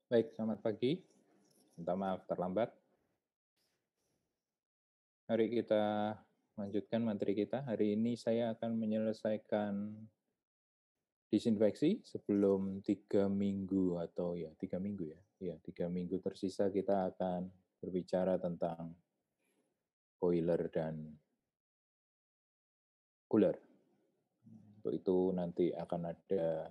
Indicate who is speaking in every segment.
Speaker 1: Baik, selamat pagi. Minta maaf terlambat. Mari kita lanjutkan materi kita. Hari ini saya akan menyelesaikan disinfeksi sebelum 3 minggu atau ya 3 minggu ya. Ya, 3 minggu tersisa kita akan berbicara tentang boiler dan cooler. Untuk itu nanti akan ada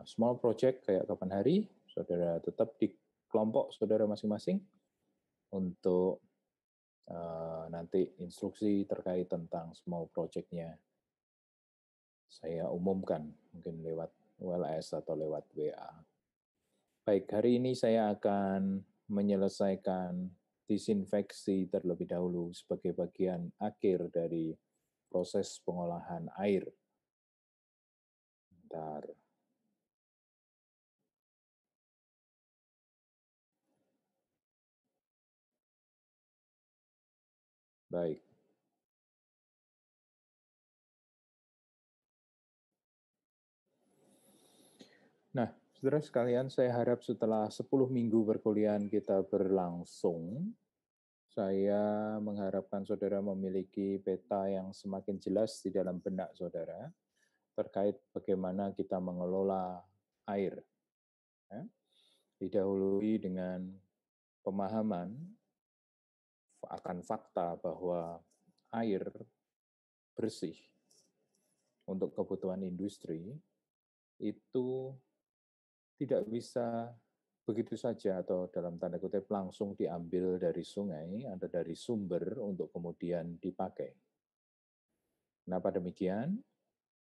Speaker 1: small project kayak kapan hari. Saudara tetap di kelompok saudara masing-masing untuk nanti instruksi terkait tentang small project-nya saya umumkan, mungkin lewat WLS atau lewat WA. Baik, hari ini saya akan menyelesaikan disinfeksi terlebih dahulu sebagai bagian akhir dari proses pengolahan air. Bentar. Baik. Nah, saudara sekalian, saya harap setelah 10 minggu perkuliahan kita berlangsung, saya mengharapkan saudara memiliki peta yang semakin jelas di dalam benak saudara terkait bagaimana kita mengelola air. Ya. Didahului dengan pemahaman akan fakta bahwa air bersih untuk kebutuhan industri itu tidak bisa begitu saja atau dalam tanda kutip langsung diambil dari sungai atau dari sumber untuk kemudian dipakai. Kenapa demikian?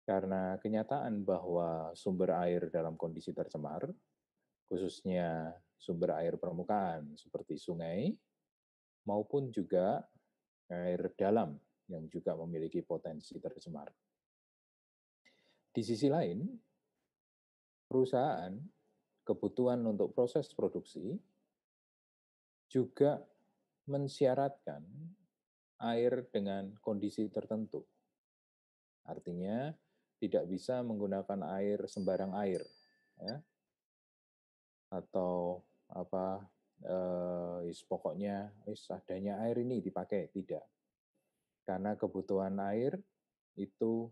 Speaker 1: Karena kenyataan bahwa sumber air dalam kondisi tercemar, khususnya sumber air permukaan seperti sungai, maupun juga air dalam yang juga memiliki potensi tercemar. Di sisi lain, perusahaan kebutuhan untuk proses produksi juga mensyaratkan air dengan kondisi tertentu. Artinya, tidak bisa menggunakan air sembarang air, ya, atau apa pokoknya adanya air ini dipakai, tidak. Karena kebutuhan air itu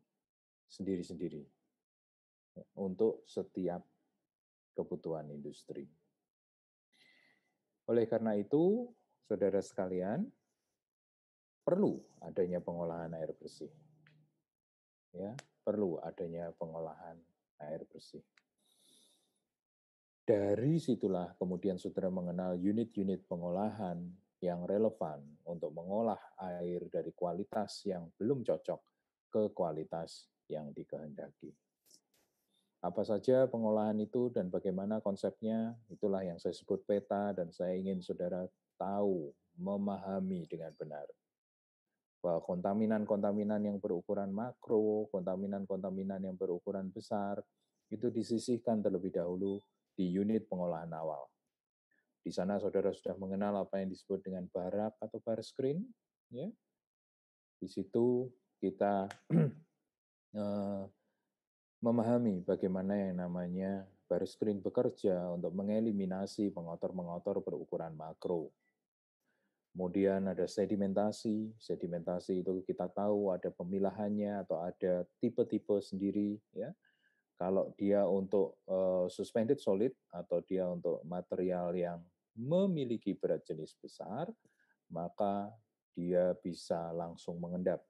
Speaker 1: sendiri-sendiri untuk setiap kebutuhan industri. Oleh karena itu, saudara sekalian, perlu adanya pengolahan air bersih. Ya, perlu adanya pengolahan air bersih. Dari situlah kemudian saudara mengenal unit-unit pengolahan yang relevan untuk mengolah air dari kualitas yang belum cocok ke kualitas yang dikehendaki. Apa saja pengolahan itu dan bagaimana konsepnya, itulah yang saya sebut peta dan saya ingin saudara tahu, memahami dengan benar. Bahwa kontaminan-kontaminan yang berukuran makro, kontaminan-kontaminan yang berukuran besar, itu disisihkan terlebih dahulu di unit pengolahan awal. Di sana saudara sudah mengenal apa yang disebut dengan barak atau bar screen. Ya. Di situ kita memahami bagaimana yang namanya bar screen bekerja untuk mengeliminasi pengotor-pengotor berukuran makro. Kemudian ada sedimentasi. Sedimentasi itu kita tahu ada pemilahannya atau ada tipe-tipe sendiri. Ya. Kalau dia untuk suspended solid atau dia untuk material yang memiliki berat jenis besar, maka dia bisa langsung mengendap.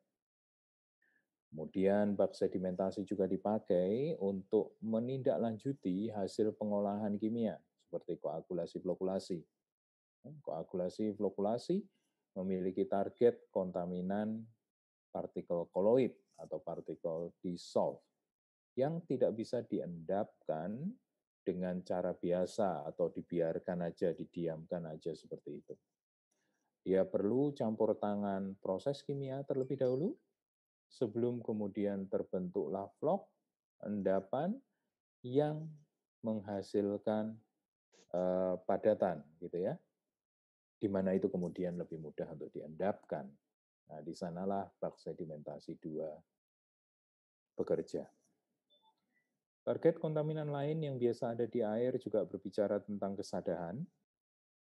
Speaker 1: Kemudian bak sedimentasi juga dipakai untuk menindaklanjuti hasil pengolahan kimia seperti koagulasi-flokulasi. Koagulasi-flokulasi memiliki target kontaminan partikel koloid atau partikel dissolve yang tidak bisa diendapkan dengan cara biasa atau dibiarkan aja, didiamkan aja seperti itu. Dia perlu campur tangan proses kimia terlebih dahulu sebelum kemudian terbentuklah vlog endapan yang menghasilkan padatan gitu ya, di mana itu kemudian lebih mudah untuk diendapkan. Nah, di sanalah bak sedimentasi 2 bekerja. Target kontaminan lain yang biasa ada di air juga berbicara tentang kesadahan.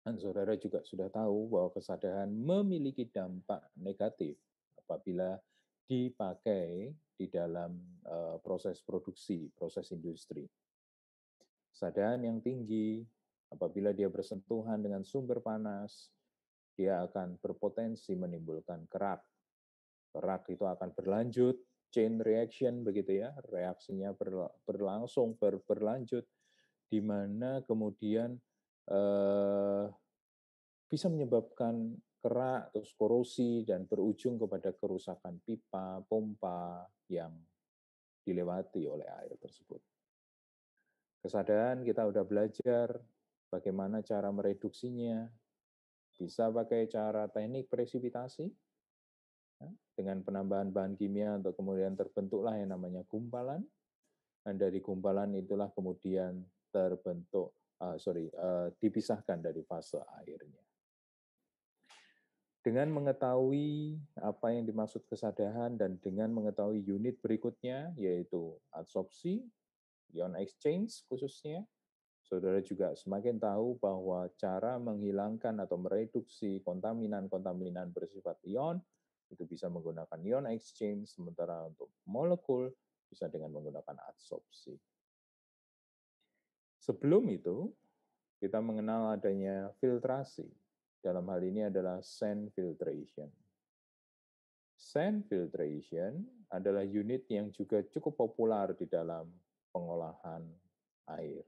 Speaker 1: Dan saudara juga sudah tahu bahwa kesadahan memiliki dampak negatif apabila dipakai di dalam proses produksi, proses industri. Kesadahan yang tinggi apabila dia bersentuhan dengan sumber panas, dia akan berpotensi menimbulkan kerak. Kerak itu akan berlanjut, chain reaction begitu ya, reaksinya berlangsung, berlanjut, di mana kemudian bisa menyebabkan kerak, terus korosi, dan berujung kepada kerusakan pipa, pompa yang dilewati oleh air tersebut. Kesadaran kita udah belajar bagaimana cara mereduksinya, bisa pakai cara teknik presipitasi, ya, dengan penambahan bahan kimia untuk kemudian terbentuklah yang namanya gumpalan, dan dari gumpalan itulah kemudian terbentuk, dipisahkan dari fase airnya. Dengan mengetahui apa yang dimaksud kesadahan dan dengan mengetahui unit berikutnya, yaitu adsorpsi, ion exchange khususnya, saudara juga semakin tahu bahwa cara menghilangkan atau mereduksi kontaminan-kontaminan bersifat ion itu bisa menggunakan ion exchange, sementara untuk molekul bisa dengan menggunakan adsorpsi. Sebelum itu, kita mengenal adanya filtrasi. Dalam hal ini adalah sand filtration. Sand filtration adalah unit yang juga cukup populer di dalam pengolahan air.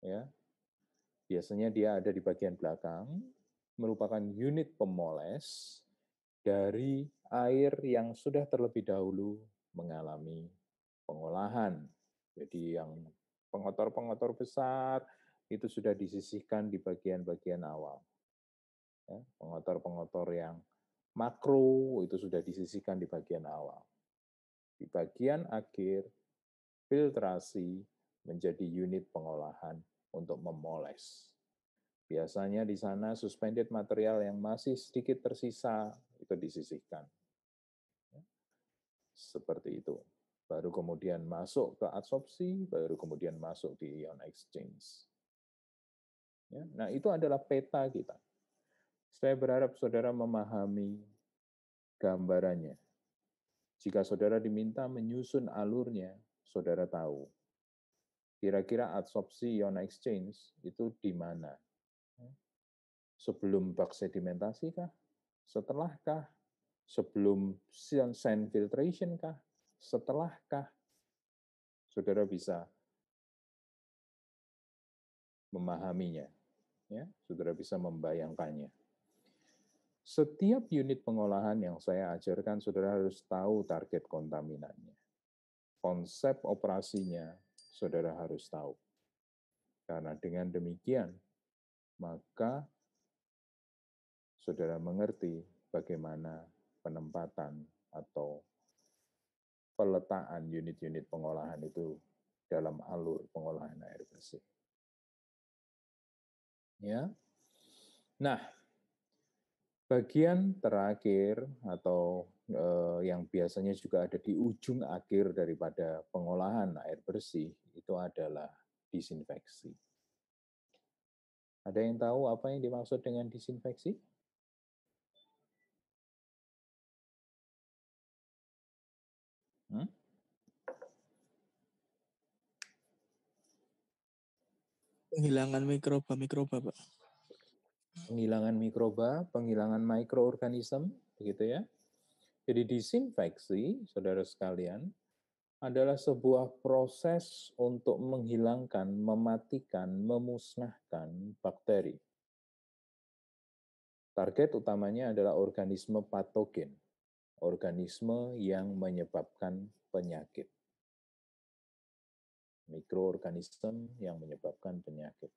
Speaker 1: Ya, biasanya dia ada di bagian belakang, merupakan unit pemoles dari air yang sudah terlebih dahulu mengalami pengolahan. Jadi yang pengotor-pengotor besar itu sudah disisihkan di bagian-bagian awal. Ya, pengotor-pengotor yang makro itu sudah disisihkan di bagian awal. Di bagian akhir, filtrasi menjadi unit pengolahan untuk memoles. Biasanya di sana suspended material yang masih sedikit tersisa itu disisihkan. Seperti itu. Baru kemudian masuk ke adsorpsi, baru kemudian masuk di ion exchange. Ya, nah, itu adalah peta kita. Saya berharap saudara memahami gambarannya. Jika saudara diminta menyusun alurnya, saudara tahu kira-kira adsorpsi ion exchange itu di mana. Sebelum bak sedimentasi kah? Setelahkah? Sebelum sand filtration kah? Setelahkah? Saudara bisa memahaminya, ya, saudara bisa membayangkannya. Setiap unit pengolahan yang saya ajarkan, saudara harus tahu target kontaminannya. Konsep operasinya, saudara harus tahu. Karena dengan demikian, maka saudara mengerti bagaimana penempatan atau peletaan unit-unit pengolahan itu dalam alur pengolahan air bersih. Ya. Nah, bagian terakhir atau yang biasanya juga ada di ujung akhir daripada pengolahan air bersih itu adalah disinfeksi. Ada yang tahu apa yang dimaksud dengan disinfeksi? Hmm?
Speaker 2: Penghilangan mikroba-mikroba, Pak.
Speaker 1: Penghilangan mikroba, penghilangan mikroorganisme, begitu ya. Jadi disinfeksi, saudara sekalian, adalah sebuah proses untuk menghilangkan, mematikan, memusnahkan bakteri. Target utamanya adalah organisme patogen, organisme yang menyebabkan penyakit. Mikroorganisme yang menyebabkan penyakit.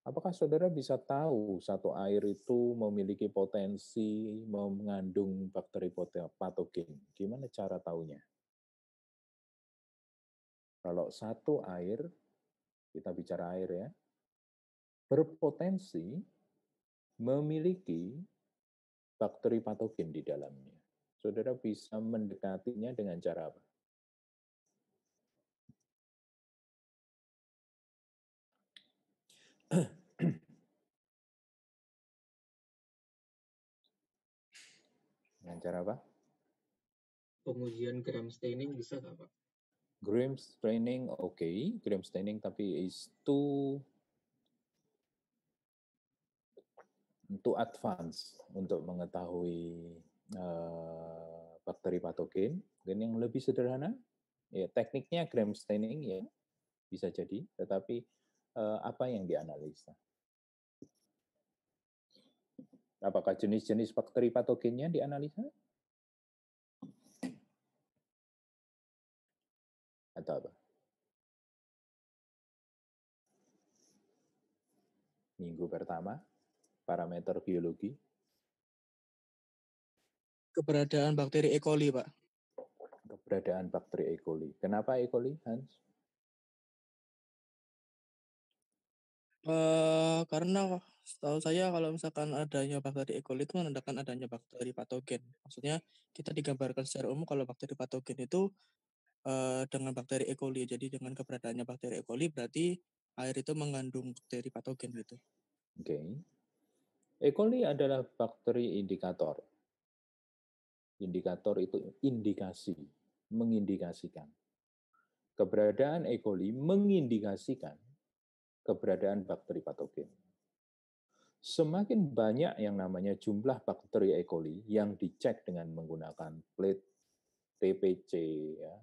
Speaker 1: Apakah saudara bisa tahu satu air itu memiliki potensi mengandung bakteri patogen? Gimana cara tahunya? Kalau satu air, kita bicara air ya, berpotensi memiliki bakteri patogen di dalamnya. Saudara bisa mendekatinya dengan cara apa? Dengan cara apa?
Speaker 3: Pengujian gram staining bisa nggak, Pak?
Speaker 1: Gram staining, oke. Gram staining tapi is too advance untuk mengetahui bakteri patogen. Dan yang lebih sederhana, ya tekniknya gram staining ya bisa jadi, tetapi apa yang dianalisa? Apakah jenis-jenis bakteri patogennya dianalisa? Atau apa? Minggu pertama, parameter biologi.
Speaker 2: Keberadaan bakteri E. coli, Pak.
Speaker 1: Keberadaan bakteri E. coli. Kenapa E. coli, Hans?
Speaker 2: Karena setahu saya kalau misalkan adanya bakteri E. coli itu menandakan adanya bakteri patogen. Maksudnya kita digambarkan secara umum kalau bakteri patogen itu dengan bakteri E. coli. Jadi dengan keberadaannya bakteri E. coli berarti air itu mengandung bakteri patogen gitu.
Speaker 1: Oke. E. coli adalah bakteri indikator. Indikator itu indikasi, mengindikasikan. Keberadaan E. coli mengindikasikan keberadaan bakteri patogen. Semakin banyak yang namanya jumlah bakteri E. coli yang dicek dengan menggunakan plate TPC, ya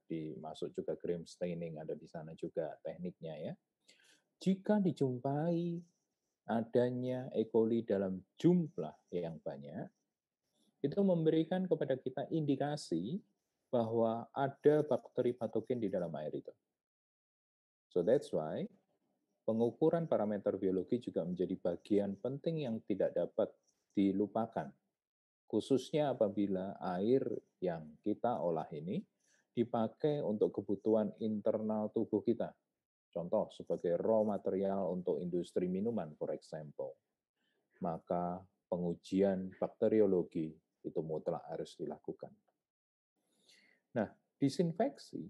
Speaker 1: dimasuk juga gram staining, ada di sana juga tekniknya ya. Jika dijumpai adanya E. coli dalam jumlah yang banyak, itu memberikan kepada kita indikasi bahwa ada bakteri patogen di dalam air itu. So that's why pengukuran parameter biologi juga menjadi bagian penting yang tidak dapat dilupakan, khususnya apabila air yang kita olah ini dipakai untuk kebutuhan internal tubuh kita. Contoh, sebagai raw material untuk industri minuman, for example. Maka pengujian bakteriologi itu mutlak harus dilakukan. Nah, disinfeksi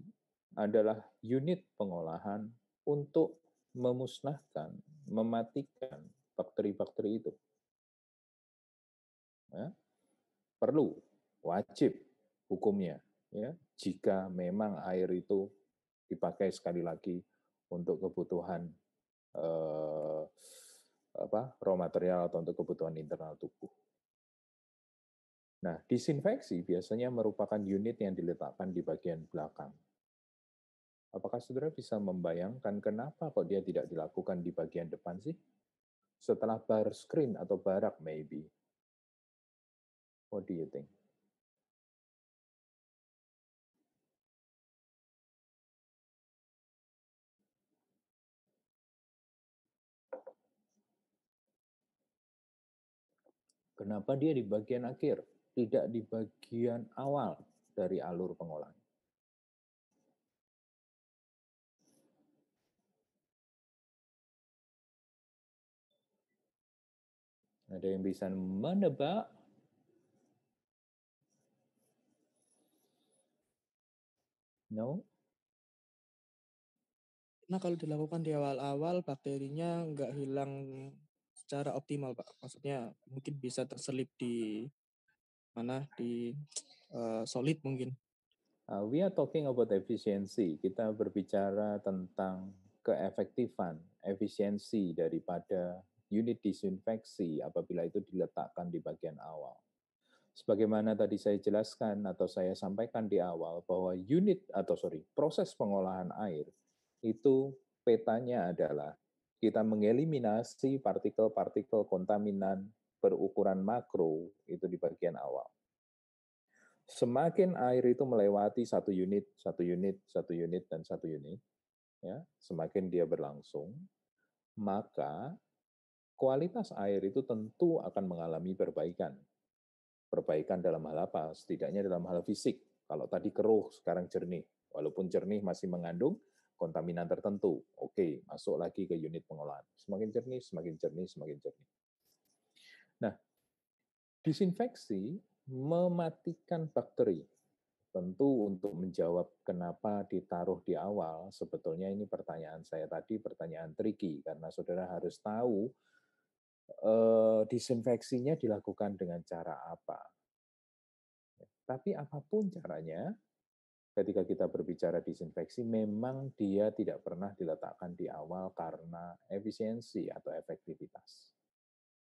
Speaker 1: adalah unit pengolahan untuk memusnahkan, mematikan bakteri-bakteri itu. Ya, perlu, wajib hukumnya, ya, jika memang air itu dipakai sekali lagi untuk kebutuhan raw material atau untuk kebutuhan internal tubuh. Nah, disinfeksi biasanya merupakan unit yang diletakkan di bagian belakang. Apakah saudara bisa membayangkan kenapa kok dia tidak dilakukan di bagian depan sih? Setelah bar screen atau barak maybe. What do you think? Kenapa dia di bagian akhir, tidak di bagian awal dari alur pengolahan? Ada yang bisa menebak? No?
Speaker 2: Nah, kalau dilakukan di awal-awal, bakterinya nggak hilang secara optimal, Pak. Maksudnya mungkin bisa terselip di mana, di solid mungkin.
Speaker 1: We are talking about efisiensi. Kita berbicara tentang keefektifan, efisiensi daripada unit disinfeksi apabila itu diletakkan di bagian awal. Sebagaimana tadi saya jelaskan atau saya sampaikan di awal bahwa proses pengolahan air itu petanya adalah kita mengeliminasi partikel-partikel kontaminan berukuran makro itu di bagian awal. Semakin air itu melewati satu unit, dan satu unit, ya, semakin dia berlangsung, maka kualitas air itu tentu akan mengalami perbaikan. Perbaikan dalam hal apa? Setidaknya dalam hal fisik. Kalau tadi keruh, sekarang jernih. Walaupun jernih masih mengandung kontaminan tertentu. Oke, masuk lagi ke unit pengolahan. Semakin jernih, semakin jernih, semakin jernih. Nah, disinfeksi mematikan bakteri. tentu untuk menjawab kenapa ditaruh di awal, sebetulnya ini pertanyaan saya tadi, pertanyaan tricky, karena saudara harus tahu disinfeksinya dilakukan dengan cara apa. Tapi apapun caranya, ketika kita berbicara disinfeksi, memang dia tidak pernah diletakkan di awal karena efisiensi atau efektivitas.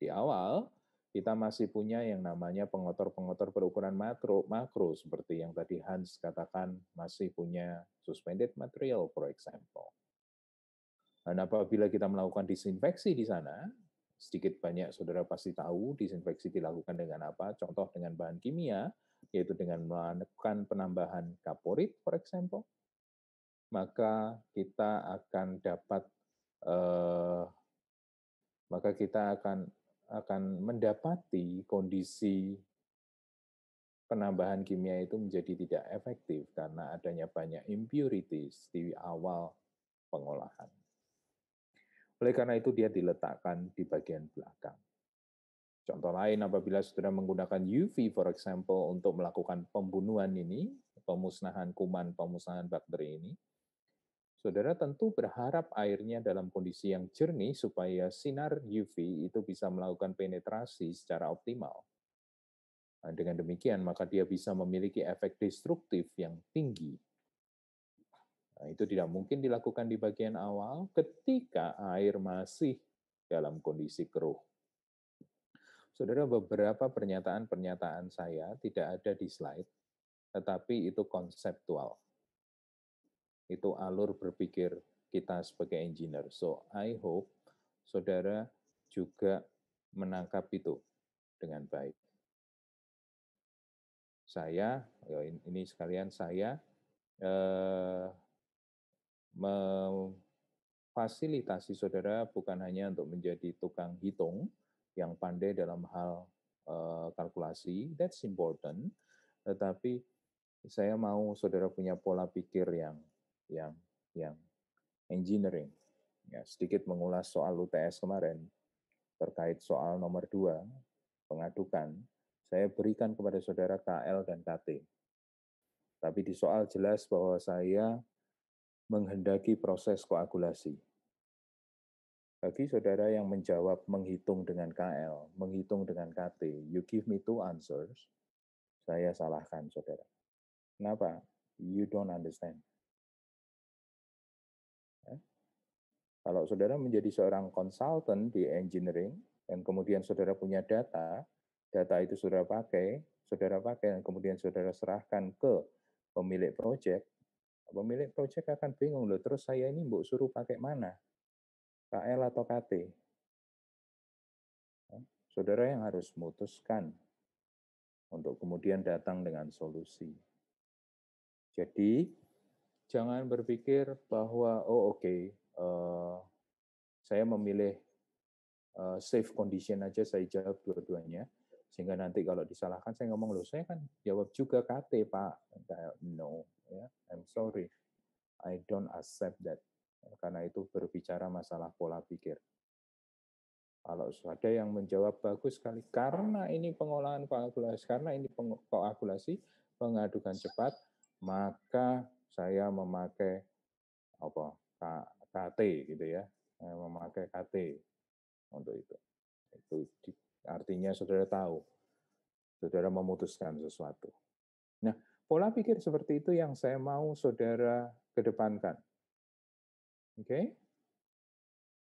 Speaker 1: Di awal, kita masih punya yang namanya pengotor-pengotor berukuran makro, seperti yang tadi Hans katakan, masih punya suspended material, for example. Dan apabila kita melakukan disinfeksi di sana, sedikit banyak saudara pasti tahu disinfeksi dilakukan dengan apa, contoh dengan bahan kimia, yaitu dengan melakukan penambahan kaporit, for example, maka kita akan dapat akan mendapati kondisi penambahan kimia itu menjadi tidak efektif karena adanya banyak impurities di awal pengolahan. Oleh karena itu dia diletakkan di bagian belakang. Contoh lain, apabila saudara menggunakan UV, for example, untuk melakukan pembunuhan ini, pemusnahan kuman, pemusnahan bakteri ini, saudara tentu berharap airnya dalam kondisi yang jernih supaya sinar UV itu bisa melakukan penetrasi secara optimal. Nah, dengan demikian, maka dia bisa memiliki efek destruktif yang tinggi. Nah, itu tidak mungkin dilakukan di bagian awal ketika air masih dalam kondisi keruh. Saudara, beberapa pernyataan-pernyataan saya tidak ada di slide, tetapi itu konseptual. Itu alur berpikir kita sebagai engineer. So, I hope saudara juga menangkap itu dengan baik. Ini sekalian saya memfasilitasi saudara bukan hanya untuk menjadi tukang hitung yang pandai dalam hal kalkulasi, that's important, tetapi saya mau saudara punya pola pikir yang engineering. Ya, sedikit mengulas soal UTS kemarin terkait soal nomor 2, pengadukan. Saya berikan kepada saudara KL dan KT. Tapi di soal jelas bahwa saya menghendaki proses koagulasi. Bagi saudara yang menjawab menghitung dengan KL, menghitung dengan KT, you give me 2 answers, saya salahkan saudara. Kenapa? You don't understand. Ya. Kalau saudara menjadi seorang konsultan di engineering, dan kemudian saudara punya data itu saudara pakai, dan kemudian saudara serahkan ke pemilik proyek akan bingung, loh terus saya ini mbok suruh pakai mana? KL atau KT? Saudara yang harus memutuskan untuk kemudian datang dengan solusi. Jadi, jangan berpikir bahwa, saya memilih safe condition aja, saya jawab dua-duanya, sehingga nanti kalau disalahkan saya ngomong, loh saya kan jawab juga KT, Pak. No, I'm sorry. I don't accept that. Karena itu berbicara masalah pola pikir. Kalau ada yang menjawab bagus sekali, karena ini pengolahan koagulasi, karena ini koagulasi, pengadukan cepat, maka saya memakai KT gitu ya, memakai KT untuk itu. Itu artinya saudara tahu, saudara memutuskan sesuatu. Nah, pola pikir seperti itu yang saya mau saudara kedepankan. Oke?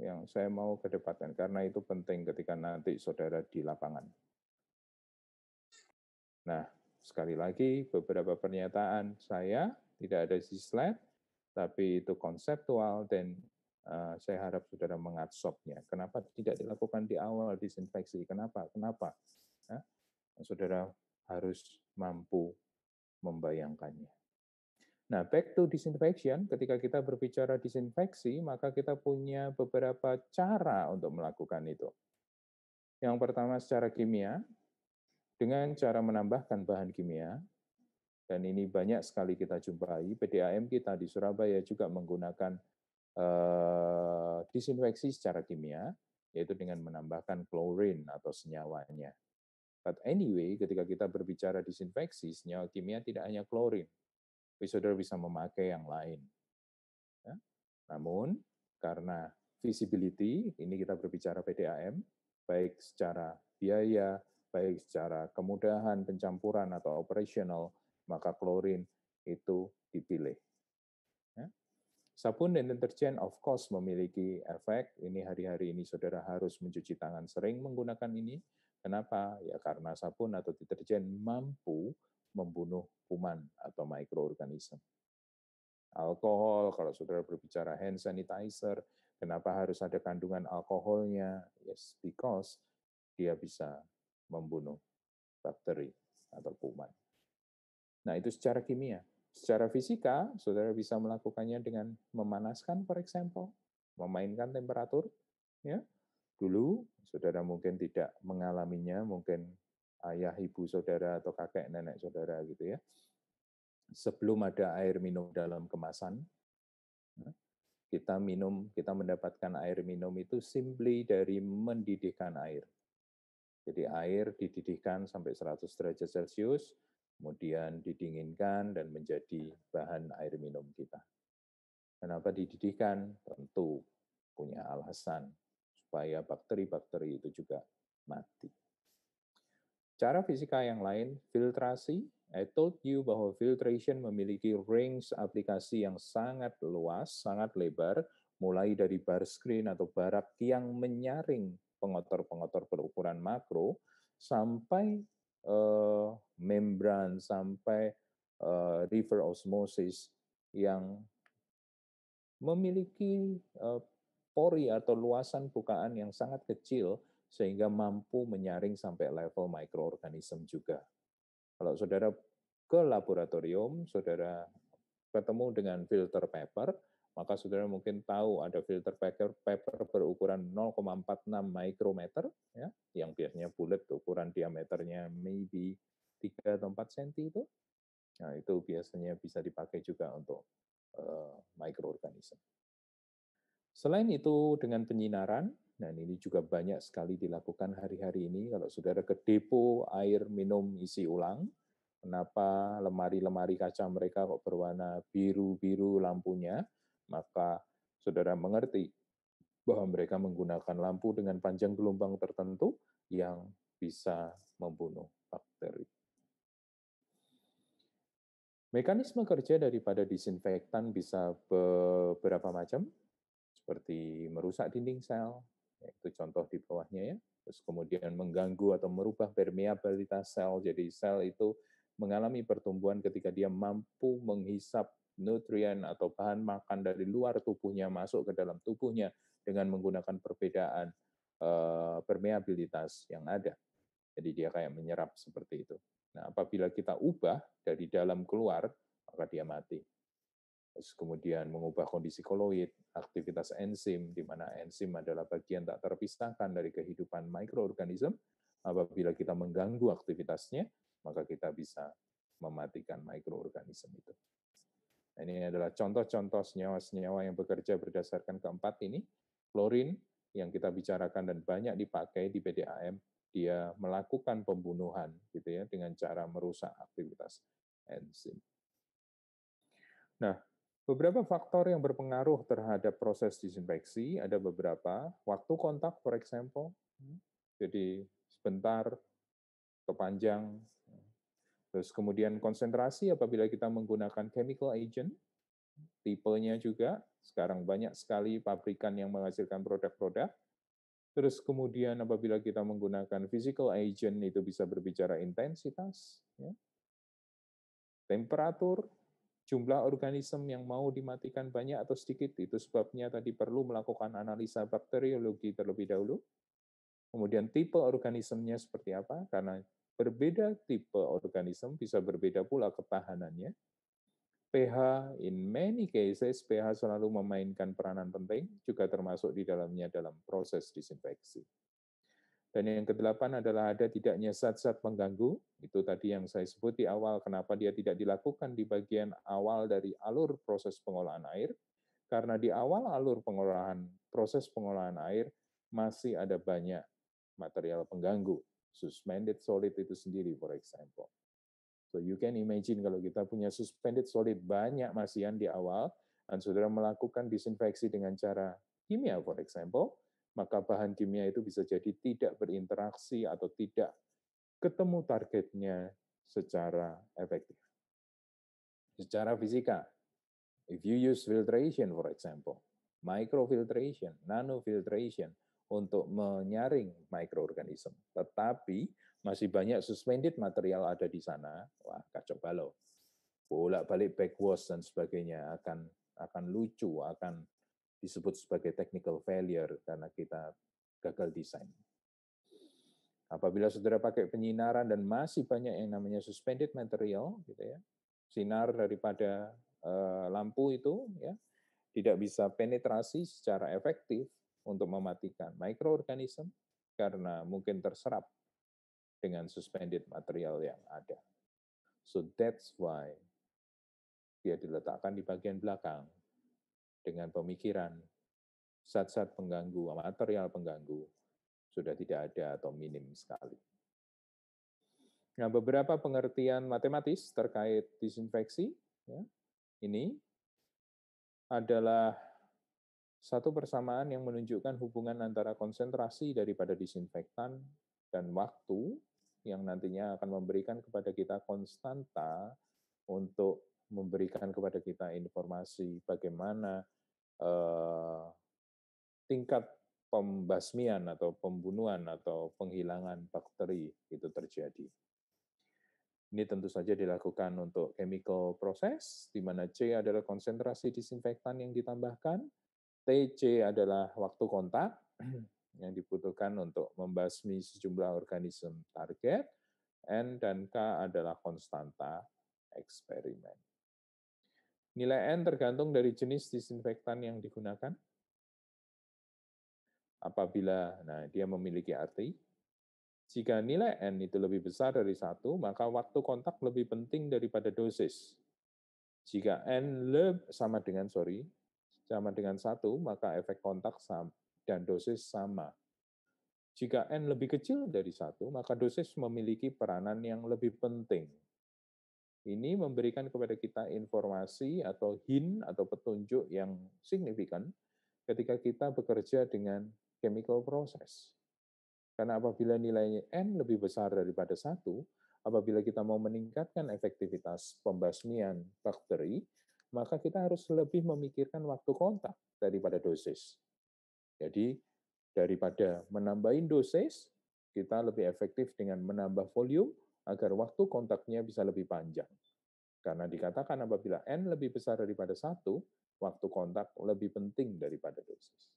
Speaker 1: Yang saya mau kedepankan, karena itu penting ketika nanti saudara di lapangan. Nah, sekali lagi, beberapa pernyataan saya tidak ada di slide, tapi itu konseptual, dan saya harap saudara mengadopsinya. Kenapa tidak dilakukan di awal disinfeksi? Kenapa? Nah, saudara harus mampu membayangkannya. Nah, back to disinfection, ketika kita berbicara disinfeksi, maka kita punya beberapa cara untuk melakukan itu. Yang pertama secara kimia, dengan cara menambahkan bahan kimia, dan ini banyak sekali kita jumpai, PDAM kita di Surabaya juga menggunakan disinfeksi secara kimia, yaitu dengan menambahkan klorin atau senyawanya. But anyway, ketika kita berbicara disinfeksi, senyawa kimia tidak hanya klorin. Saudara bisa memakai yang lain. Ya. Namun, karena visibility, ini kita berbicara PDAM, baik secara biaya, baik secara kemudahan pencampuran atau operational, maka klorin itu dipilih. Ya. Sabun dan deterjen of course memiliki efek. Ini hari-hari ini saudara harus mencuci tangan sering menggunakan ini. Kenapa? Ya karena sabun atau deterjen mampu membunuh kuman atau mikroorganisme. Alkohol, kalau saudara berbicara hand sanitizer, kenapa harus ada kandungan alkoholnya? Yes, because dia bisa membunuh bakteri atau kuman. Nah, itu secara kimia. Secara fisika, saudara bisa melakukannya dengan memanaskan, for example, memainkan temperatur. Ya, dulu saudara mungkin tidak mengalaminya, mungkin ayah, ibu saudara atau kakek, nenek saudara gitu ya. Sebelum ada air minum dalam kemasan, kita mendapatkan air minum itu simply dari mendidihkan air. Jadi air dididihkan sampai 100 derajat Celcius, kemudian didinginkan dan menjadi bahan air minum kita. Kenapa dididihkan? Tentu punya alasan supaya bakteri-bakteri itu juga mati. Cara fisika yang lain, filtrasi. I told you bahwa filtration memiliki range aplikasi yang sangat luas, sangat lebar, mulai dari bar screen atau barak yang menyaring pengotor-pengotor berukuran makro, sampai membran, sampai river osmosis yang memiliki pori atau luasan bukaan yang sangat kecil sehingga mampu menyaring sampai level mikroorganisme juga. Kalau saudara ke laboratorium, saudara ketemu dengan filter paper, maka saudara mungkin tahu ada filter paper berukuran 0,46 mikrometer, ya, yang biasanya bulat, ukuran diameternya maybe 3 atau 4 cm itu. Nah, itu biasanya bisa dipakai juga untuk mikroorganisme. Selain itu, dengan penyinaran, dan ini juga banyak sekali dilakukan hari-hari ini, kalau saudara ke depo air minum isi ulang, kenapa lemari-lemari kaca mereka kok berwarna biru-biru lampunya, maka saudara mengerti bahwa mereka menggunakan lampu dengan panjang gelombang tertentu yang bisa membunuh bakteri. Mekanisme kerja daripada disinfektan bisa beberapa macam, seperti merusak dinding sel, yaitu contoh di bawahnya ya, terus kemudian mengganggu atau merubah permeabilitas sel, jadi sel itu mengalami pertumbuhan ketika dia mampu menghisap nutrien atau bahan makan dari luar tubuhnya masuk ke dalam tubuhnya dengan menggunakan perbedaan permeabilitas yang ada. Jadi dia kayak menyerap seperti itu. Nah, apabila kita ubah dari dalam keluar, maka dia mati. Terus kemudian mengubah kondisi koloid, aktivitas enzim, di mana enzim adalah bagian tak terpisahkan dari kehidupan mikroorganisme. Apabila kita mengganggu aktivitasnya, maka kita bisa mematikan mikroorganisme itu. Nah, ini adalah contoh-contoh senyawa-senyawa yang bekerja berdasarkan keempat ini. Klorin yang kita bicarakan dan banyak dipakai di PDAM, dia melakukan pembunuhan gitu ya dengan cara merusak aktivitas enzim. Nah, beberapa faktor yang berpengaruh terhadap proses disinfeksi ada beberapa. Waktu kontak, for example, jadi sebentar atau panjang. Terus kemudian konsentrasi apabila kita menggunakan chemical agent, tipenya juga. Sekarang banyak sekali pabrikan yang menghasilkan produk-produk. Terus kemudian apabila kita menggunakan physical agent, itu bisa berbicara intensitas, ya. Temperatur, jumlah organisme yang mau dimatikan banyak atau sedikit, itu sebabnya tadi perlu melakukan analisa bakteriologi terlebih dahulu. Kemudian tipe organismenya seperti apa, karena berbeda tipe organisme bisa berbeda pula ketahanannya. pH, in many cases, pH selalu memainkan peranan penting, juga termasuk di dalamnya dalam proses disinfeksi. Dan yang kedelapan adalah ada tidaknya zat-zat pengganggu, itu tadi yang saya sebut di awal, kenapa dia tidak dilakukan di bagian awal dari alur proses pengolahan air, karena di awal alur proses pengolahan air, masih ada banyak material pengganggu, suspended solid itu sendiri, for example. So you can imagine kalau kita punya suspended solid banyak masian di awal, dan saudara melakukan disinfeksi dengan cara kimia, for example, maka bahan kimia itu bisa jadi tidak berinteraksi atau tidak ketemu targetnya secara efektif. Secara fisika, if you use filtration, for example, microfiltration, nanofiltration, untuk menyaring mikroorganisme, tetapi masih banyak suspended material ada di sana, wah kacau balau. Bolak-balik backwash dan sebagainya akan lucu, akan disebut sebagai technical failure karena kita gagal desain. Apabila saudara pakai penyinaran dan masih banyak yang namanya suspended material, gitu ya, sinar daripada lampu itu ya tidak bisa penetrasi secara efektif untuk mematikan mikroorganisme karena mungkin terserap dengan suspended material yang ada. So that's why dia diletakkan di bagian belakang dengan pemikiran zat-zat pengganggu, material pengganggu sudah tidak ada atau minim sekali. Nah, beberapa pengertian matematis terkait disinfeksi, ya, ini adalah satu persamaan yang menunjukkan hubungan antara konsentrasi daripada disinfektan dan waktu yang nantinya akan memberikan kepada kita konstanta untuk memberikan kepada kita informasi bagaimana tingkat pembasmian atau pembunuhan atau penghilangan bakteri itu terjadi. Ini tentu saja dilakukan untuk chemical process, di mana C adalah konsentrasi disinfektan yang ditambahkan, TC adalah waktu kontak yang dibutuhkan untuk membasmi sejumlah organisme target, N dan K adalah konstanta eksperimen. Nilai N tergantung dari jenis disinfektan yang digunakan. Apabila dia memiliki arti, jika nilai N itu lebih besar dari 1, maka waktu kontak lebih penting daripada dosis. Jika N sama dengan 1, maka efek kontak dan dosis sama. Jika N lebih kecil dari 1, maka dosis memiliki peranan yang lebih penting. Ini memberikan kepada kita informasi atau hint atau petunjuk yang signifikan ketika kita bekerja dengan chemical process. Karena apabila nilainya N lebih besar daripada 1, apabila kita mau meningkatkan efektivitas pembasmian bakteri, maka kita harus lebih memikirkan waktu kontak daripada dosis. Jadi, daripada menambahin dosis, kita lebih efektif dengan menambah volume agar waktu kontaknya bisa lebih panjang. Karena dikatakan apabila N lebih besar daripada 1, waktu kontak lebih penting daripada dosis.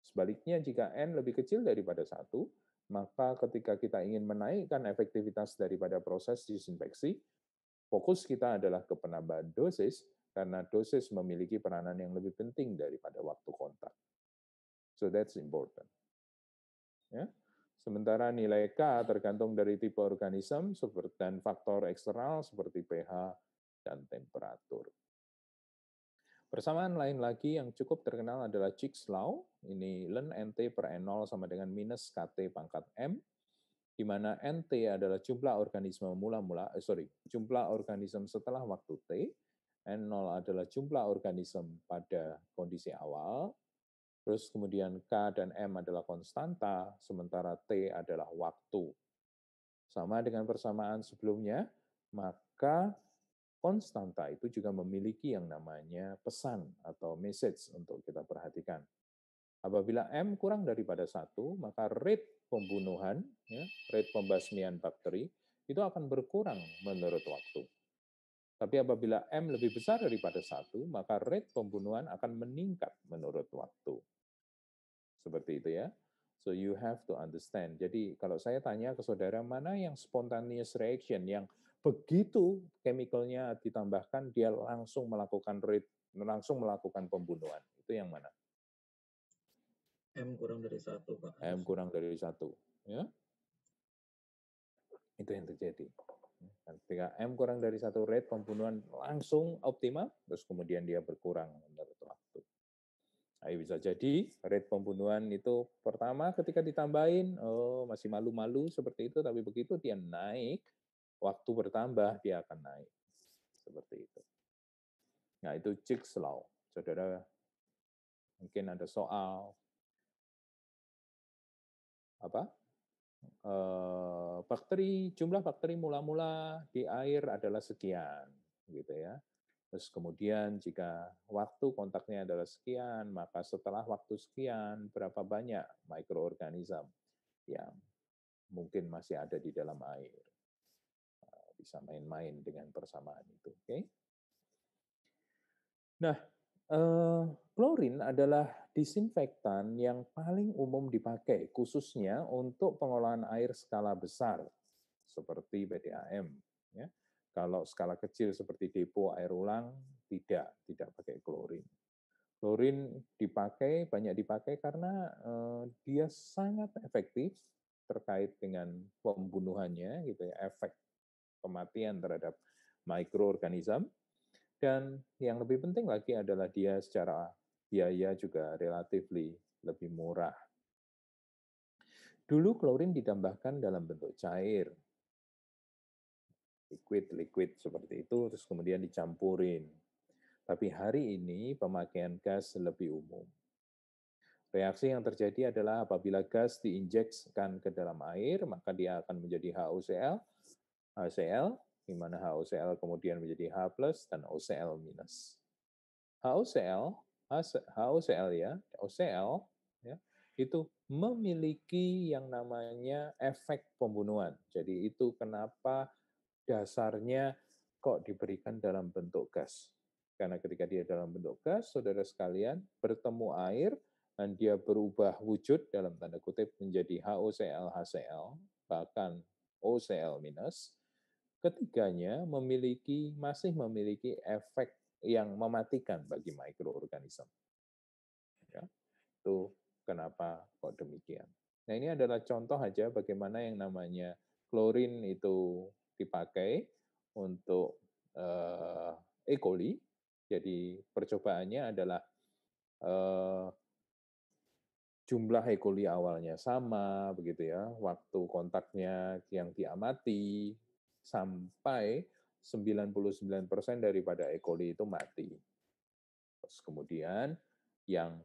Speaker 1: Sebaliknya, jika N lebih kecil daripada 1, maka ketika kita ingin menaikkan efektivitas daripada proses disinfeksi, fokus kita adalah ke penambahan dosis, karena dosis memiliki peranan yang lebih penting daripada waktu kontak. So that's important. Ya. Sementara nilai K tergantung dari tipe organisme dan faktor eksternal seperti pH dan temperatur. Persamaan lain lagi yang cukup terkenal adalah Chicks Law. Ini ln NT per N0 sama dengan minus KT pangkat M, di mana NT adalah jumlah organisme jumlah organisme setelah waktu T, N0 adalah jumlah organisme pada kondisi awal, terus kemudian K dan M adalah konstanta, sementara T adalah waktu. Sama dengan persamaan sebelumnya, maka konstanta itu juga memiliki yang namanya pesan atau message untuk kita perhatikan. Apabila M kurang daripada 1, maka rate pembunuhan, rate pembasmian bakteri, itu akan berkurang menurut waktu. Tapi apabila M lebih besar daripada 1, maka rate pembunuhan akan meningkat menurut waktu. Seperti itu ya. So you have to understand. Jadi kalau saya tanya ke saudara, mana yang spontaneous reaction, yang begitu chemicalnya ditambahkan, dia langsung melakukan pembunuhan. Itu yang mana?
Speaker 3: M kurang dari 1, Pak.
Speaker 1: M kurang dari 1. Ya? Itu yang terjadi. Ketika M kurang dari 1, rate pembunuhan langsung optimal, terus kemudian dia berkurang menurut waktu. Bisa jadi rate pembunuhan itu pertama ketika ditambahin, masih malu-malu seperti itu, tapi begitu dia naik, waktu bertambah, dia akan naik. Seperti itu. Nah, itu Ziggs Law. Saudara, mungkin ada soal apa? Jumlah bakteri mula-mula di air adalah sekian, gitu ya. Terus kemudian jika waktu kontaknya adalah sekian, maka setelah waktu sekian, berapa banyak mikroorganisme yang mungkin masih ada di dalam air. Bisa main-main dengan persamaan itu. Oke? Nah, klorin adalah disinfektan yang paling umum dipakai, khususnya untuk pengolahan air skala besar, seperti PDAM. Ya. Kalau skala kecil seperti depo air ulang, tidak pakai klorin. Klorin banyak dipakai karena dia sangat efektif terkait dengan pembunuhannya, gitu ya, efek kematian terhadap mikroorganisme. Dan yang lebih penting lagi adalah dia secara biaya juga relatif lebih murah. Dulu klorin ditambahkan dalam bentuk cair, liquid seperti itu, terus kemudian dicampurin. Tapi hari ini pemakaian gas lebih umum. Reaksi yang terjadi adalah apabila gas diinjeksikan ke dalam air, maka dia akan menjadi HCl, di mana HCl kemudian menjadi H+, dan OCl-. HOCl ya, itu memiliki yang namanya efek pembunuhan. Jadi itu kenapa dasarnya kok diberikan dalam bentuk gas. Karena ketika dia dalam bentuk gas, saudara sekalian, bertemu air, dan dia berubah wujud dalam tanda kutip menjadi HOCl, bahkan OCl-, ketiganya masih memiliki efek yang mematikan bagi mikroorganisme. Ya, itu kenapa kok demikian. Nah, ini adalah contoh aja bagaimana yang namanya klorin itu dipakai untuk E. coli. Jadi percobaannya adalah jumlah E. coli awalnya sama, begitu ya, waktu kontaknya yang diamati, sampai 99% daripada E. coli itu mati. Terus kemudian yang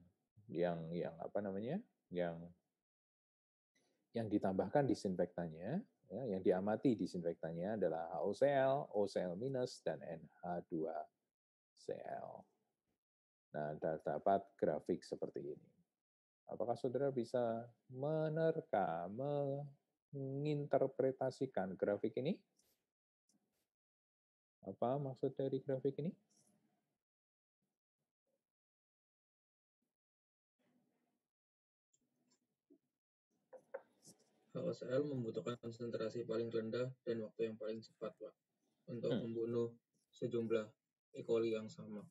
Speaker 1: apa namanya? Yang ditambahkan disinfektannya, ya, yang diamati disinfektannya adalah HOCl, OCl-, dan NH2Cl. Nah, terdapat grafik seperti ini. Apakah saudara bisa menerka, menginterpretasikan grafik ini? Apa maksud dari grafik ini?
Speaker 3: HOCl membutuhkan konsentrasi paling rendah dan waktu yang paling cepat, Pak, untuk membunuh sejumlah E. coli yang sama.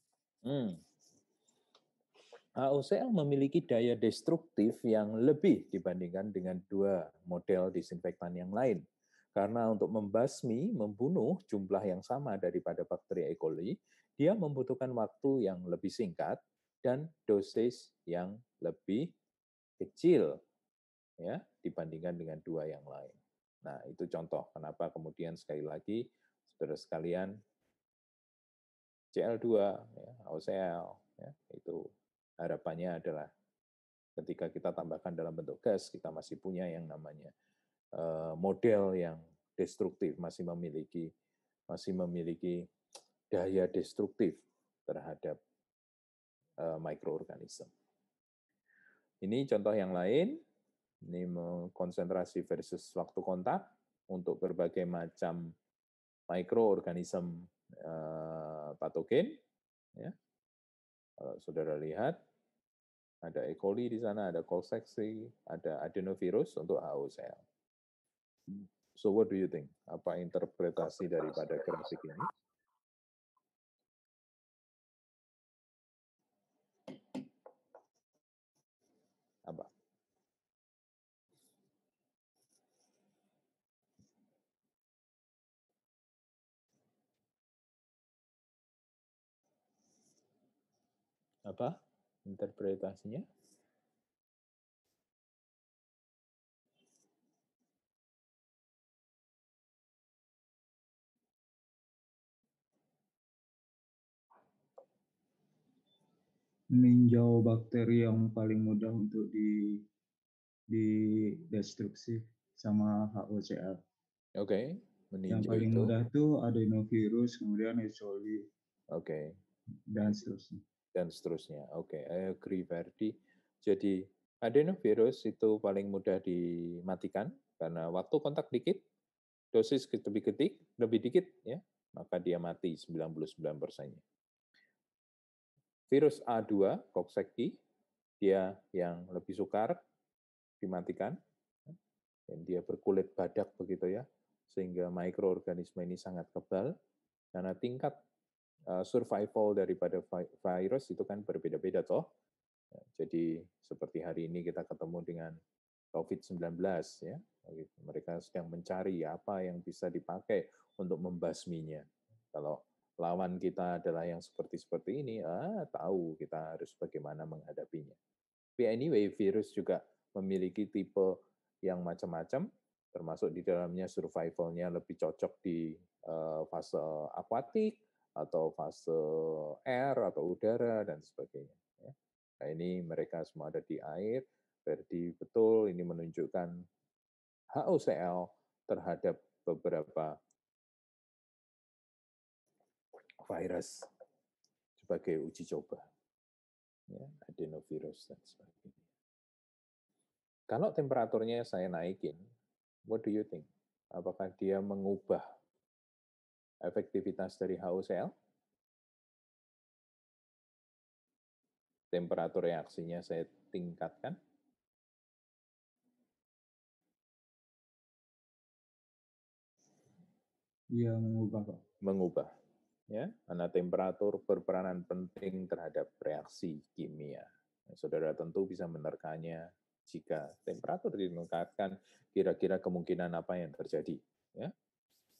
Speaker 1: HOCl memiliki daya destruktif yang lebih dibandingkan dengan dua model disinfektan yang lain. Karena untuk membunuh jumlah yang sama daripada bakteri E. coli, dia membutuhkan waktu yang lebih singkat dan dosis yang lebih kecil, ya, dibandingkan dengan dua yang lain. Nah, itu contoh kenapa kemudian sekali lagi, saudara sekalian, Cl2, ya, HOCl, ya, itu harapannya adalah ketika kita tambahkan dalam bentuk gas, kita masih punya yang namanya model yang destruktif, masih memiliki daya destruktif terhadap mikroorganisme. Ini contoh yang lain, ini konsentrasi versus waktu kontak untuk berbagai macam mikroorganisme patogen. Ya. Kalau saudara lihat, ada E. coli di sana, ada Coxsackie, ada adenovirus untuk HOCl. So what do you think? Apa interpretasi daripada grafik ini? Apa? Apa? interpretasinya?
Speaker 4: Meninjau bakteri yang paling mudah untuk didestruksi sama HOCl.
Speaker 1: Oke,
Speaker 4: Yang
Speaker 1: meninjau
Speaker 4: paling
Speaker 1: itu.
Speaker 4: mudah tuh adenovirus, kemudian E. coli,
Speaker 1: Oke.
Speaker 4: dan seterusnya.
Speaker 1: Dan seterusnya. Oke, I agree Ferdi. Jadi adenovirus itu paling mudah dimatikan karena waktu kontak dikit, dosis lebih dikit ya, maka dia mati 99%-nya. Virus A2, Coxsackie, dia yang lebih sukar dimatikan, dan dia berkulit badak begitu ya, sehingga mikroorganisme ini sangat kebal, karena tingkat survival daripada virus itu kan berbeda-beda toh. Jadi seperti hari ini kita ketemu dengan COVID-19 ya, mereka sedang mencari apa yang bisa dipakai untuk membasminya. Kalau lawan kita adalah yang seperti ini, tahu kita harus bagaimana menghadapinya. Tapi anyway, virus juga memiliki tipe yang macam-macam, termasuk di dalamnya survival-nya lebih cocok di fase akuatik, atau fase air, atau udara, dan sebagainya. Nah, ini mereka semua ada di air, berarti betul ini menunjukkan HOCl terhadap beberapa virus sebagai uji coba. Ya, adenovirus dan sebagainya. Kalau temperaturnya saya naikin, what do you think? Apakah dia mengubah efektivitas dari HOCl? Temperatur reaksinya saya tingkatkan.
Speaker 4: Iya, mengubah, Pak.
Speaker 1: Mengubah. Ya, karena temperatur berperanan penting terhadap reaksi kimia. Saudara tentu bisa menerkanya jika temperatur ditingkatkan, kira-kira kemungkinan apa yang terjadi. Ya,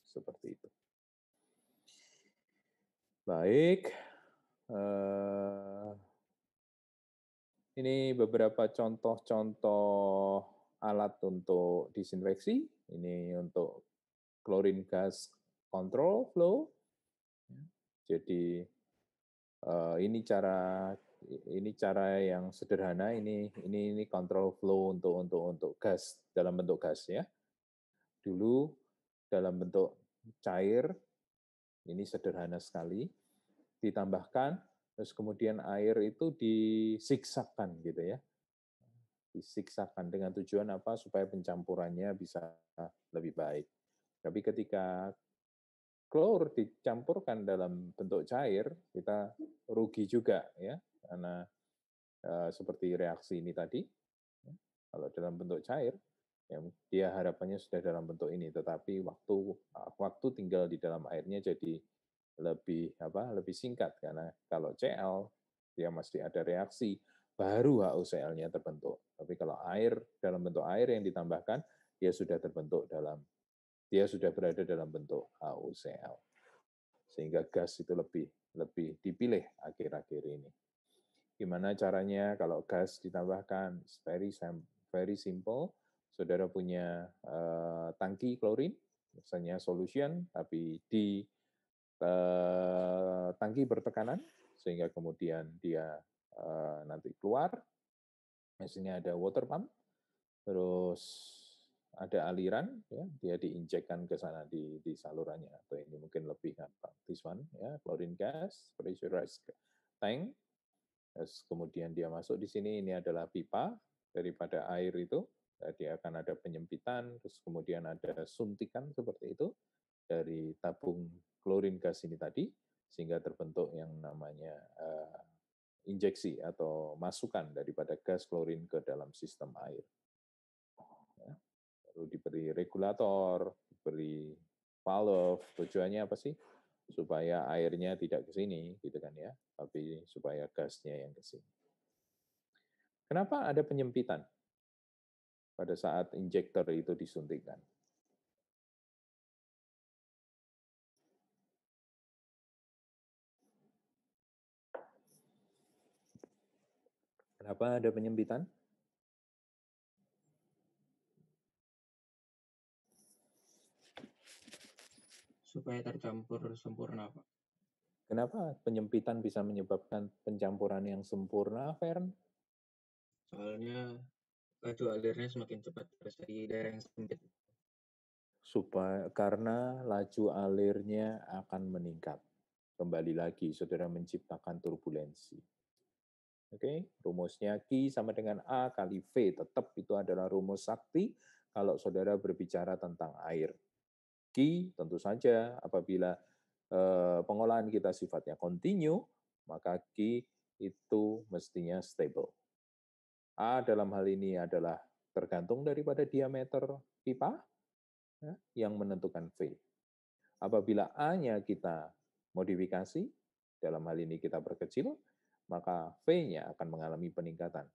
Speaker 1: seperti itu. Baik, ini beberapa contoh-contoh alat untuk disinfeksi. Ini untuk chlorine gas control flow. Jadi ini cara yang sederhana. Ini control flow untuk gas dalam bentuk gas ya. Dulu dalam bentuk cair, ini sederhana sekali. Ditambahkan, terus kemudian air itu disiksakkan gitu ya. Disiksakan dengan tujuan apa? Supaya pencampurannya bisa lebih baik. Tapi ketika klor dicampurkan dalam bentuk cair, kita rugi juga ya, karena seperti reaksi ini tadi, kalau dalam bentuk cair, ya, dia harapannya sudah dalam bentuk ini, tetapi waktu tinggal di dalam airnya jadi lebih singkat, karena kalau Cl dia masih ada reaksi, baru HOCl-nya terbentuk. Tapi kalau air dalam bentuk air yang ditambahkan, dia sudah berada dalam bentuk HOCl. Sehingga gas itu lebih dipilih akhir-akhir ini. Gimana caranya kalau gas ditambahkan? Very simple. Saudara punya tangki klorin, misalnya solution, tapi di tangki bertekanan, sehingga kemudian dia nanti keluar. Misalnya ada water pump, terus ada aliran, ya, dia diinjekkan ke sana di salurannya, atau ini mungkin lebih gampang. This one, ya, chlorine gas, pressurized tank. Terus kemudian dia masuk di sini, ini adalah pipa daripada air itu, dia akan ada penyempitan, terus kemudian ada suntikan seperti itu dari tabung klorin gas ini tadi, sehingga terbentuk yang namanya injeksi atau masukan daripada gas klorin ke dalam sistem air. Ya. Lalu diberi regulator, diberi valve, tujuannya apa sih? Supaya airnya tidak ke sini, gitu kan ya, tapi supaya gasnya yang ke sini. Kenapa ada penyempitan pada saat injektor itu disuntikkan? Kenapa ada penyempitan?
Speaker 3: Supaya tercampur sempurna, Pak.
Speaker 1: Kenapa penyempitan bisa menyebabkan pencampuran yang sempurna, Fern?
Speaker 3: Soalnya laju alirnya semakin cepat dari daerah yang sempit.
Speaker 1: Karena laju alirnya akan meningkat. Kembali lagi, saudara menciptakan turbulensi. Oke, rumusnya Q sama dengan A kali V. Tetap itu adalah rumus sakti kalau saudara berbicara tentang air. Q tentu saja apabila pengolahan kita sifatnya kontinu, maka Q itu mestinya stable. A dalam hal ini adalah tergantung daripada diameter pipa yang menentukan V. Apabila A-nya kita modifikasi, dalam hal ini kita perkecil, maka V-nya akan mengalami peningkatan.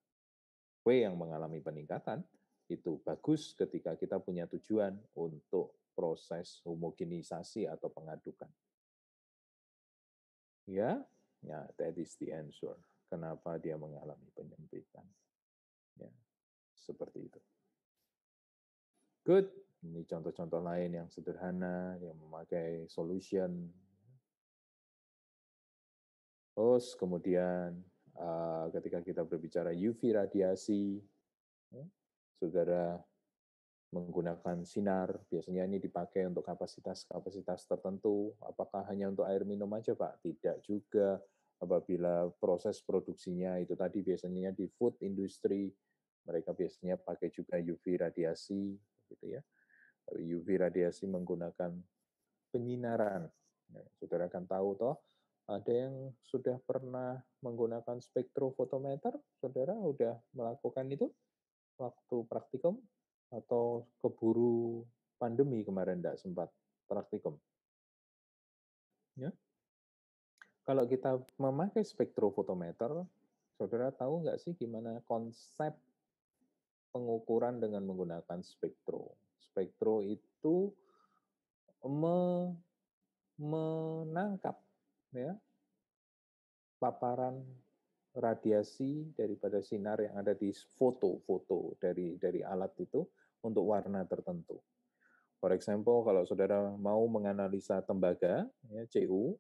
Speaker 1: V yang mengalami peningkatan itu bagus ketika kita punya tujuan untuk proses homogenisasi atau pengadukan. Ya, that is the answer. Kenapa dia mengalami penyempitan. Ya, seperti itu. Good. Ini contoh-contoh lain yang sederhana, yang memakai solution. Terus kemudian ketika kita berbicara UV radiasi, saudara menggunakan sinar, biasanya ini dipakai untuk kapasitas-kapasitas tertentu. Apakah hanya untuk air minum aja, Pak? Tidak juga. Apabila proses produksinya itu tadi biasanya di food industry, mereka biasanya pakai juga UV radiasi, gitu ya. UV radiasi menggunakan penyinaran. Nah, saudara akan tahu toh, ada yang sudah pernah menggunakan spektrofotometer, saudara sudah melakukan itu waktu praktikum atau keburu pandemi kemarin tidak sempat praktikum. Ya. Kalau kita memakai spektrofotometer, saudara tahu nggak sih gimana konsep pengukuran dengan menggunakan spektro? Spektro itu menangkap ya, paparan radiasi daripada sinar yang ada di foto dari alat itu untuk warna tertentu. For example, kalau saudara mau menganalisa tembaga, ya, CU,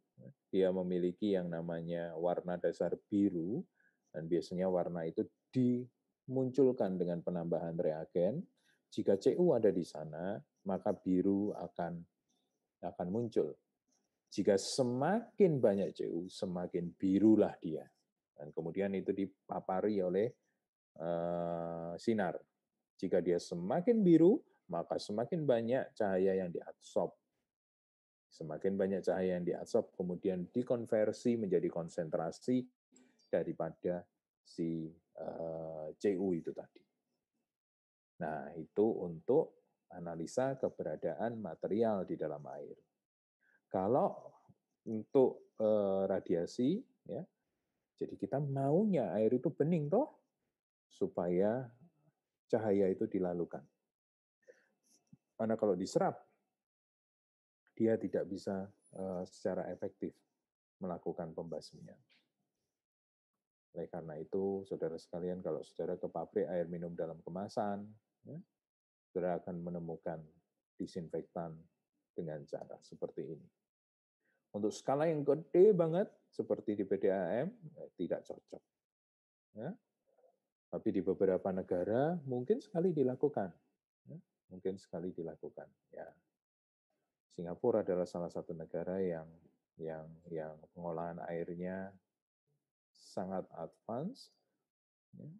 Speaker 1: dia memiliki yang namanya warna dasar biru, dan biasanya warna itu dimunculkan dengan penambahan reagen. Jika CU ada di sana, maka biru akan muncul. Jika semakin banyak CU, semakin birulah dia. Dan kemudian itu dipapari oleh sinar. Jika dia semakin biru, maka semakin banyak cahaya yang diabsorb. Semakin banyak cahaya yang diabsorb, kemudian dikonversi menjadi konsentrasi daripada si CU itu tadi. Nah, itu untuk analisa keberadaan material di dalam air. Kalau untuk radiasi, ya, jadi kita maunya air itu bening toh, supaya cahaya itu dilalukan. Karena kalau diserap, dia tidak bisa secara efektif melakukan pembasmian. Oleh karena itu, saudara sekalian, kalau saudara ke pabrik air minum dalam kemasan, ya, saudara akan menemukan disinfektan dengan cara seperti ini. Untuk skala yang gede banget, seperti di PDAM, tidak cocok. Ya. Tapi di beberapa negara mungkin sekali dilakukan. Ya. Mungkin sekali dilakukan. Ya. Singapura adalah salah satu negara yang pengolahan airnya sangat advance, ya,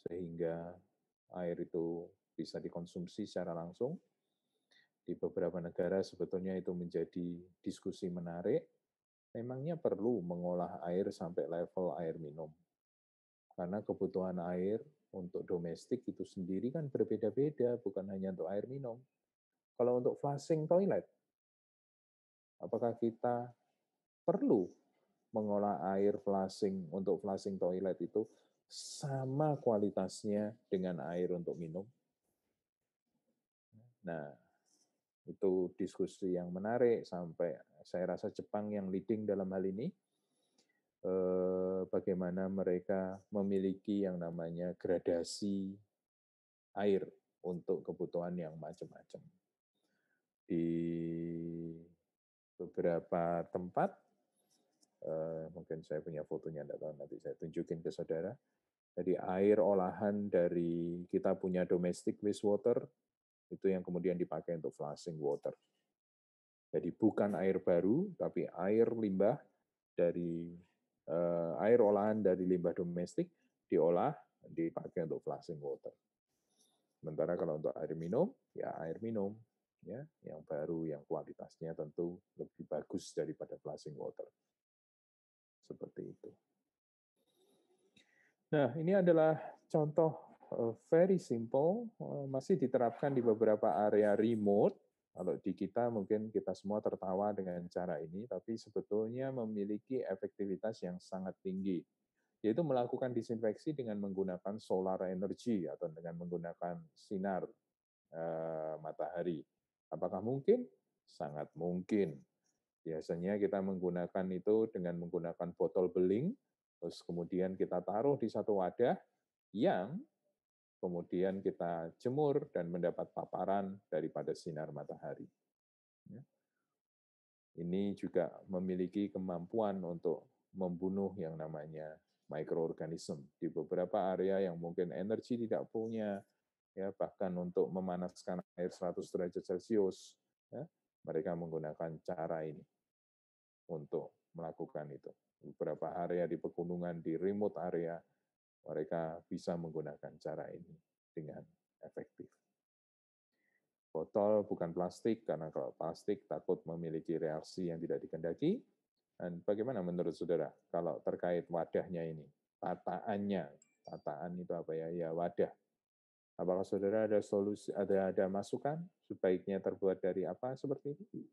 Speaker 1: sehingga air itu bisa dikonsumsi secara langsung. Di beberapa negara sebetulnya itu menjadi diskusi menarik. Memangnya perlu mengolah air sampai level air minum? Karena kebutuhan air untuk domestik itu sendiri kan berbeda-beda, bukan hanya untuk air minum. Kalau untuk flushing toilet, apakah kita perlu mengolah air flushing untuk flushing toilet itu sama kualitasnya dengan air untuk minum? Nah, itu diskusi yang menarik sampai saya rasa Jepang yang leading dalam hal ini. bagaimana mereka memiliki yang namanya gradasi air untuk kebutuhan yang macam-macam. Di beberapa tempat, mungkin saya punya fotonya, enggak tahu, nanti saya tunjukin ke saudara. Jadi air olahan dari kita punya domestic wastewater, itu yang kemudian dipakai untuk flushing water. Jadi bukan air baru, tapi air limbah dari air olahan dari limbah domestik diolah, dipakai untuk flushing water. Sementara kalau untuk air minum, ya air minum, ya yang baru, yang kualitasnya tentu lebih bagus daripada flushing water. Seperti itu. Nah, ini adalah contoh very simple, masih diterapkan di beberapa area remote. Kalau di kita mungkin kita semua tertawa dengan cara ini, tapi sebetulnya memiliki efektivitas yang sangat tinggi, yaitu melakukan disinfeksi dengan menggunakan solar energy atau dengan menggunakan sinar matahari. Apakah mungkin? Sangat mungkin. Biasanya kita menggunakan itu dengan menggunakan botol beling, terus kemudian kita taruh di satu wadah yang kemudian kita jemur dan mendapat paparan daripada sinar matahari. Ini juga memiliki kemampuan untuk membunuh yang namanya mikroorganisme di beberapa area yang mungkin energi tidak punya, ya bahkan untuk memanaskan air 100 derajat Celcius, ya, mereka menggunakan cara ini untuk melakukan itu. Beberapa area di pegunungan, di remote area, mereka bisa menggunakan cara ini dengan efektif. Botol bukan plastik, karena kalau plastik takut memiliki reaksi yang tidak dikehendaki. Dan bagaimana menurut saudara kalau terkait wadahnya ini, tataannya, tataan itu apa ya? Ya wadah. Apakah saudara ada solusi, ada masukan sebaiknya terbuat dari apa seperti itu?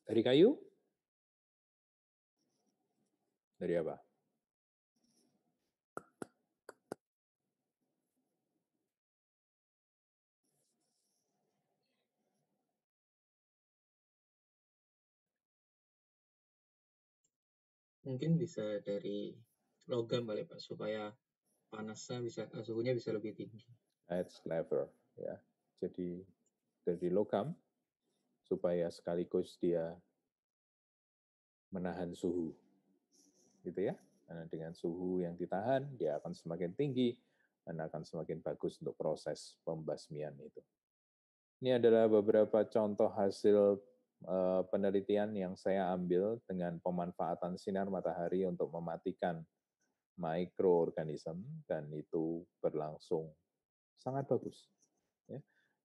Speaker 1: Dari kayu? Dari apa?
Speaker 3: Mungkin bisa dari logam kali Pak, supaya panasnya bisa, suhunya bisa lebih tinggi.
Speaker 1: That's clever, ya. Jadi dari logam supaya sekaligus dia menahan suhu, gitu ya. Karena dengan suhu yang ditahan, dia akan semakin tinggi dan akan semakin bagus untuk proses pembasmian itu. Ini adalah beberapa contoh hasil penelitian yang saya ambil dengan pemanfaatan sinar matahari untuk mematikan mikroorganisme, dan itu berlangsung sangat bagus. Ya.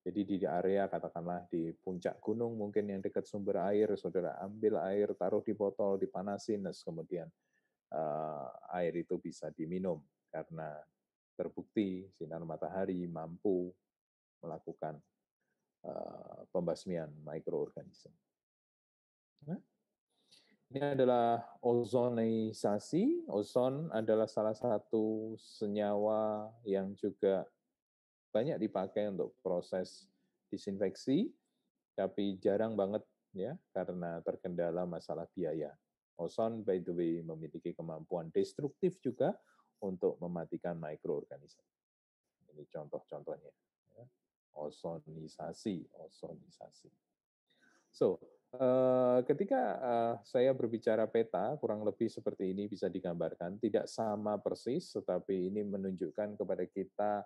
Speaker 1: Jadi di area katakanlah di puncak gunung mungkin yang dekat sumber air, saudara ambil air, taruh di botol, dipanasin, dan kemudian air itu bisa diminum karena terbukti sinar matahari mampu melakukan pembasmian mikroorganisme. Ini adalah ozonisasi. Ozon adalah salah satu senyawa yang juga banyak dipakai untuk proses disinfeksi, tapi jarang banget ya karena terkendala masalah biaya. Ozon, by the way, memiliki kemampuan destruktif juga untuk mematikan mikroorganisme. Ini contoh-contohnya. Ya. Ozonisasi. So, ketika saya berbicara peta, kurang lebih seperti ini bisa digambarkan, tidak sama persis, tetapi ini menunjukkan kepada kita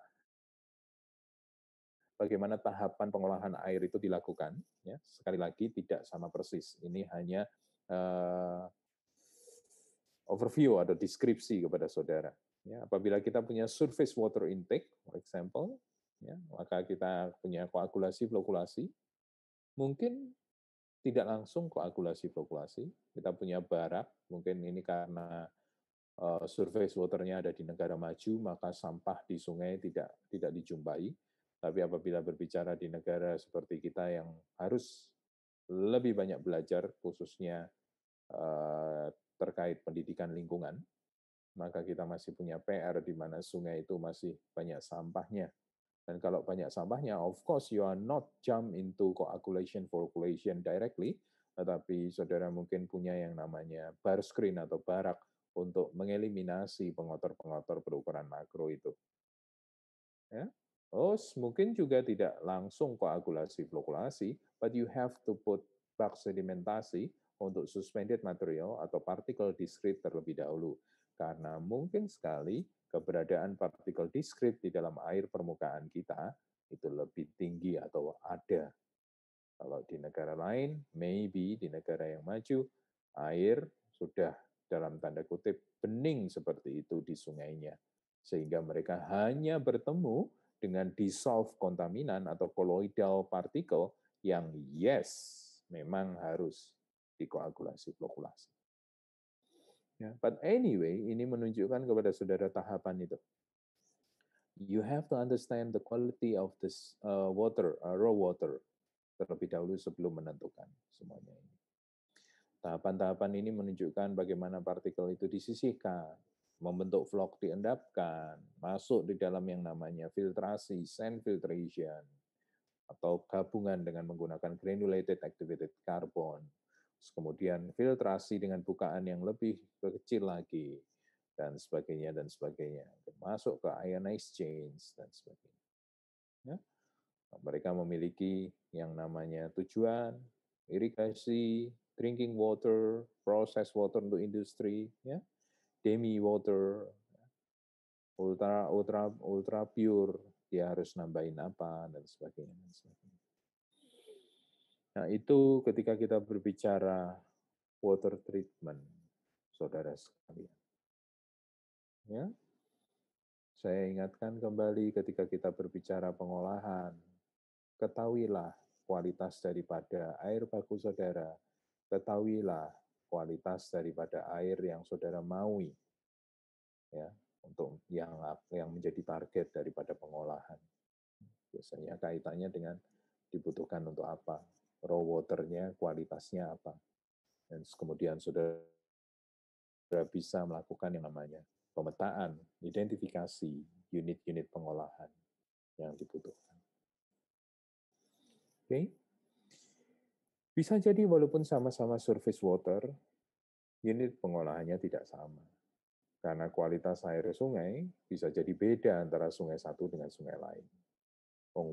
Speaker 1: bagaimana tahapan pengolahan air itu dilakukan. Ya, sekali lagi tidak sama persis. Ini hanya overview atau deskripsi kepada saudara. Ya, apabila kita punya surface water intake, for example, ya, maka kita punya koagulasi, flokulasi. Mungkin tidak langsung koagulasi, flokulasi. Kita punya barak, mungkin ini karena surface water-nya ada di negara maju, maka sampah di sungai tidak dijumpai. Tapi apabila berbicara di negara seperti kita yang harus lebih banyak belajar, khususnya terkait pendidikan lingkungan, maka kita masih punya PR di mana sungai itu masih banyak sampahnya. Dan kalau banyak sampahnya, of course you are not jump into coagulation formulation directly, tetapi saudara mungkin punya yang namanya bar screen atau barak untuk mengeliminasi pengotor-pengotor berukuran makro itu. Ya. Mungkin juga tidak langsung koagulasi flokulasi, but you have to put bak sedimentasi untuk suspended material atau partikel discrete terlebih dahulu. Karena mungkin sekali keberadaan partikel discrete di dalam air permukaan kita itu lebih tinggi atau ada. Kalau di negara lain, maybe di negara yang maju, air sudah dalam tanda kutip bening seperti itu di sungainya. Sehingga mereka hanya bertemu dengan dissolved kontaminan atau colloidal particle yang memang harus dikoagulasi flokulasi. Ya, but anyway, ini menunjukkan kepada saudara tahapan itu. You have to understand the quality of this water, raw water, terlebih dahulu sebelum menentukan semuanya ini. Tahapan-tahapan ini menunjukkan bagaimana partikel itu disisihkan, membentuk vlog diendapkan, masuk di dalam yang namanya filtrasi, sand filtration, atau gabungan dengan menggunakan granulated activated carbon, kemudian filtrasi dengan bukaan yang lebih kecil lagi, dan sebagainya, masuk ke ion exchange, dan sebagainya. Ya. Mereka memiliki yang namanya tujuan, irigasi, drinking water, process water untuk industri, ya, demi water, ultra pure, dia harus nambahin apa, dan sebagainya. Nah, itu ketika kita berbicara water treatment, saudara sekalian. Ya, saya ingatkan kembali ketika kita berbicara pengolahan, ketahuilah kualitas daripada air baku saudara, ketahuilah kualitas daripada air yang saudara maui, ya, untuk yang menjadi target daripada pengolahan. Biasanya kaitannya dengan dibutuhkan untuk apa, raw water-nya kualitasnya apa, dan kemudian saudara bisa melakukan yang namanya pemetaan, identifikasi unit-unit pengolahan yang dibutuhkan. Oke. Bisa jadi walaupun sama-sama surface water, unit pengolahannya tidak sama. Karena kualitas air sungai bisa jadi beda antara sungai satu dengan sungai lain.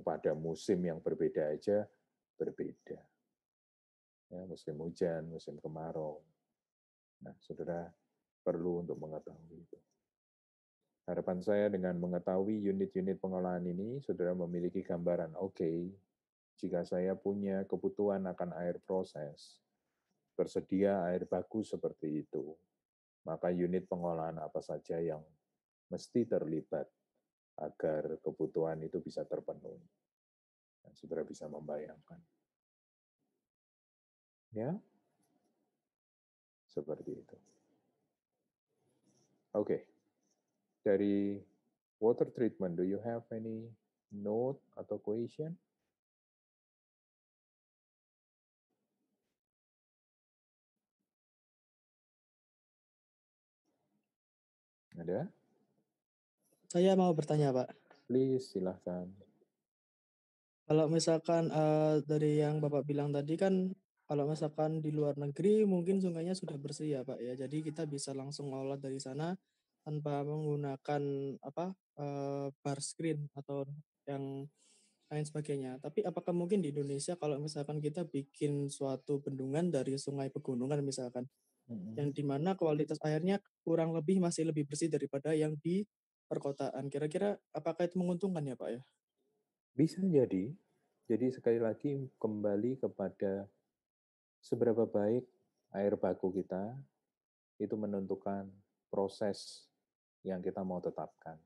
Speaker 1: Pada musim yang berbeda aja berbeda. Ya, musim hujan, musim kemarau. Nah, saudara perlu untuk mengetahui itu. Harapan saya dengan mengetahui unit-unit pengolahan ini, saudara memiliki gambaran, oke, jika saya punya kebutuhan akan air proses, bersedia air baku seperti itu, maka unit pengolahan apa saja yang mesti terlibat agar kebutuhan itu bisa terpenuhi. Dan saudara bisa membayangkan. Ya, seperti itu. Oke. Dari water treatment, do you have any note atau question? Ada?
Speaker 2: Saya mau bertanya, Pak.
Speaker 1: Please, silahkan.
Speaker 2: Kalau misalkan dari yang Bapak bilang tadi kan, kalau misalkan di luar negeri mungkin sungainya sudah bersih ya Pak ya. Jadi kita bisa langsung olah dari sana tanpa menggunakan bar screen atau yang lain sebagainya. Tapi apakah mungkin di Indonesia kalau misalkan kita bikin suatu bendungan dari sungai pegunungan misalkan, yang dimana kualitas airnya kurang lebih masih lebih bersih daripada yang di perkotaan. Kira-kira apakah itu menguntungkan ya Pak ya?
Speaker 1: Bisa jadi. Jadi sekali lagi kembali kepada seberapa baik air baku kita itu menentukan proses yang kita mau tetapkan.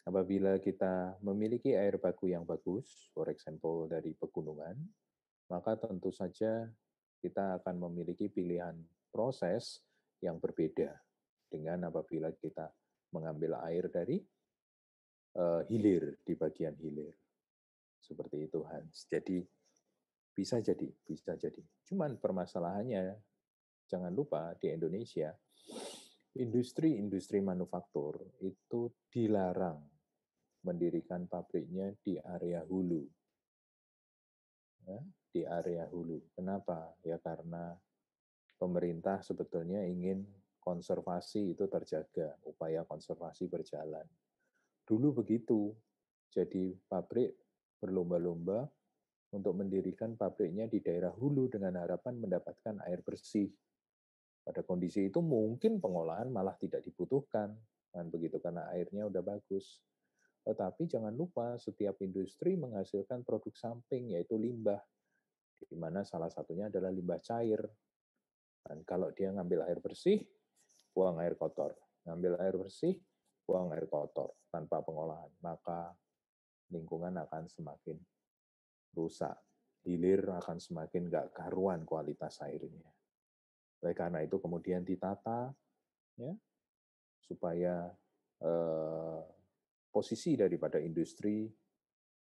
Speaker 1: Apabila kita memiliki air baku yang bagus, for example dari pegunungan, maka tentu saja kita akan memiliki pilihan proses yang berbeda dengan apabila kita mengambil air dari hilir, di bagian hilir. Seperti itu, Hans. Jadi, bisa jadi. Cuman permasalahannya, jangan lupa di Indonesia, industri-industri manufaktur itu dilarang mendirikan pabriknya di area hulu. Ya, di area hulu. Kenapa? Ya karena pemerintah sebetulnya ingin konservasi itu terjaga, upaya konservasi berjalan. Dulu begitu, jadi pabrik berlomba-lomba untuk mendirikan pabriknya di daerah hulu dengan harapan mendapatkan air bersih. Pada kondisi itu mungkin pengolahan malah tidak dibutuhkan, kan begitu karena airnya udah bagus. Tetapi jangan lupa setiap industri menghasilkan produk samping yaitu limbah, di mana salah satunya adalah limbah cair. Dan kalau dia ngambil air bersih, buang air kotor. Ngambil air bersih, buang air kotor tanpa pengolahan. Maka lingkungan akan semakin rusak. Hilir akan semakin nggak karuan kualitas airnya. Oleh karena itu kemudian ditata, ya, supaya posisi daripada industri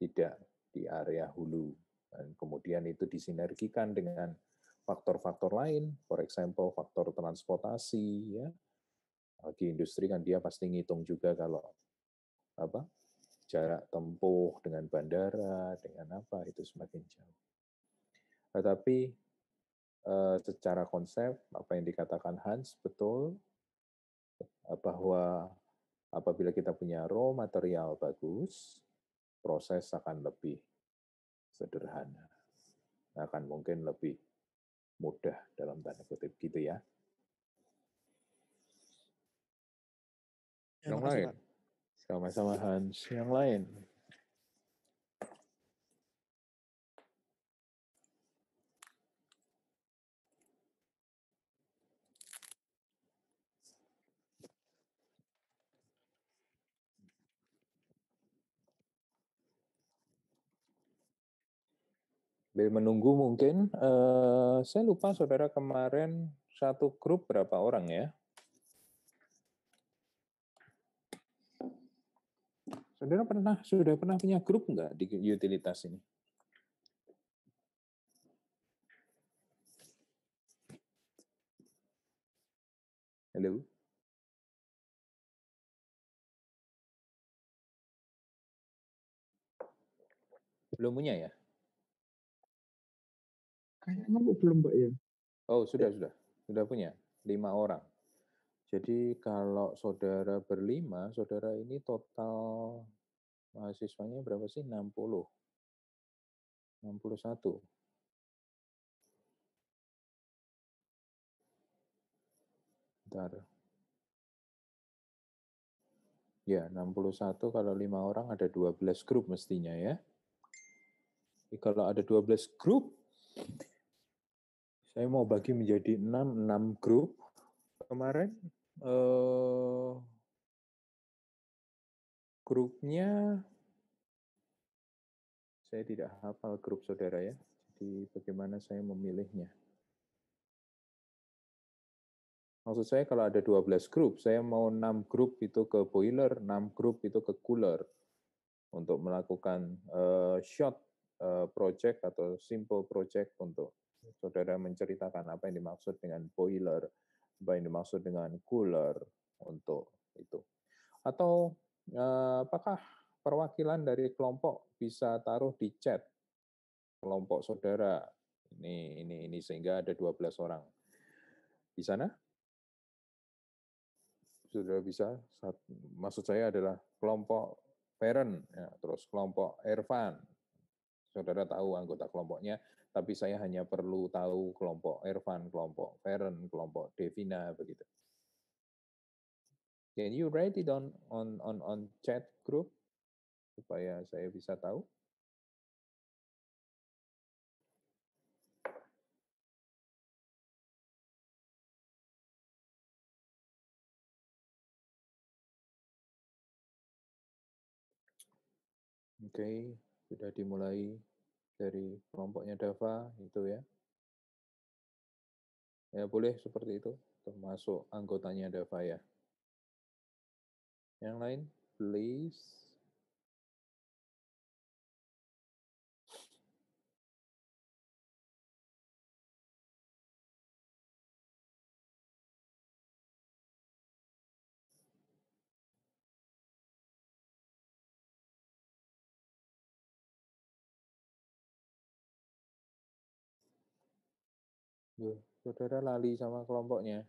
Speaker 1: tidak di area hulu. Dan kemudian itu disinergikan dengan faktor-faktor lain, for example faktor transportasi, ya. Di industri kan dia pasti ngitung juga kalau apa jarak tempuh dengan bandara, dengan apa itu semakin jauh. Tetapi secara konsep apa yang dikatakan Hans betul, bahwa apabila kita punya raw material bagus, proses akan lebih sederhana, akan mungkin lebih mudah dalam tanda kutip gitu ya.
Speaker 2: Ya,
Speaker 1: Yang
Speaker 2: makasih,
Speaker 1: lain,
Speaker 2: Pak.
Speaker 1: sama-sama Hans. Yang lain, sambil menunggu mungkin, saya lupa saudara kemarin satu grup berapa orang ya? Saudara sudah pernah punya grup nggak di utilitas ini? Halo? Belum punya ya?
Speaker 4: Kayaknya belum, Pak ya.
Speaker 1: Oh, sudah punya 5 orang. Jadi kalau saudara berlima, saudara ini total mahasiswanya berapa sih? 60. 61. Bentar. Ya, 61 kalau 5 orang ada 12 grup mestinya ya. Jadi kalau ada 12 grup, saya mau bagi menjadi 6 grup. Kemarin grupnya saya tidak hafal grup saudara ya. Jadi bagaimana saya memilihnya? Maksud saya kalau ada 12 grup, saya mau 6 grup itu ke boiler, 6 grup itu ke cooler untuk melakukan short project atau simple project untuk saudara menceritakan apa yang dimaksud dengan boiler, apa yang dimaksud dengan cooler untuk itu. Atau apakah perwakilan dari kelompok bisa taruh di chat kelompok saudara ini sehingga ada 12 orang di sana? Sudah bisa, maksud saya adalah kelompok parent, ya, terus kelompok Ervan. Saudara tahu anggota kelompoknya, tapi saya hanya perlu tahu kelompok Ervan, kelompok parent, kelompok Devina, begitu. Can you write it on chat group supaya saya bisa tahu? Oke, sudah dimulai dari kelompoknya Dava itu ya. Ya boleh seperti itu, termasuk anggotanya Dava ya. Yang lain, please. Saudara lali sama kelompoknya.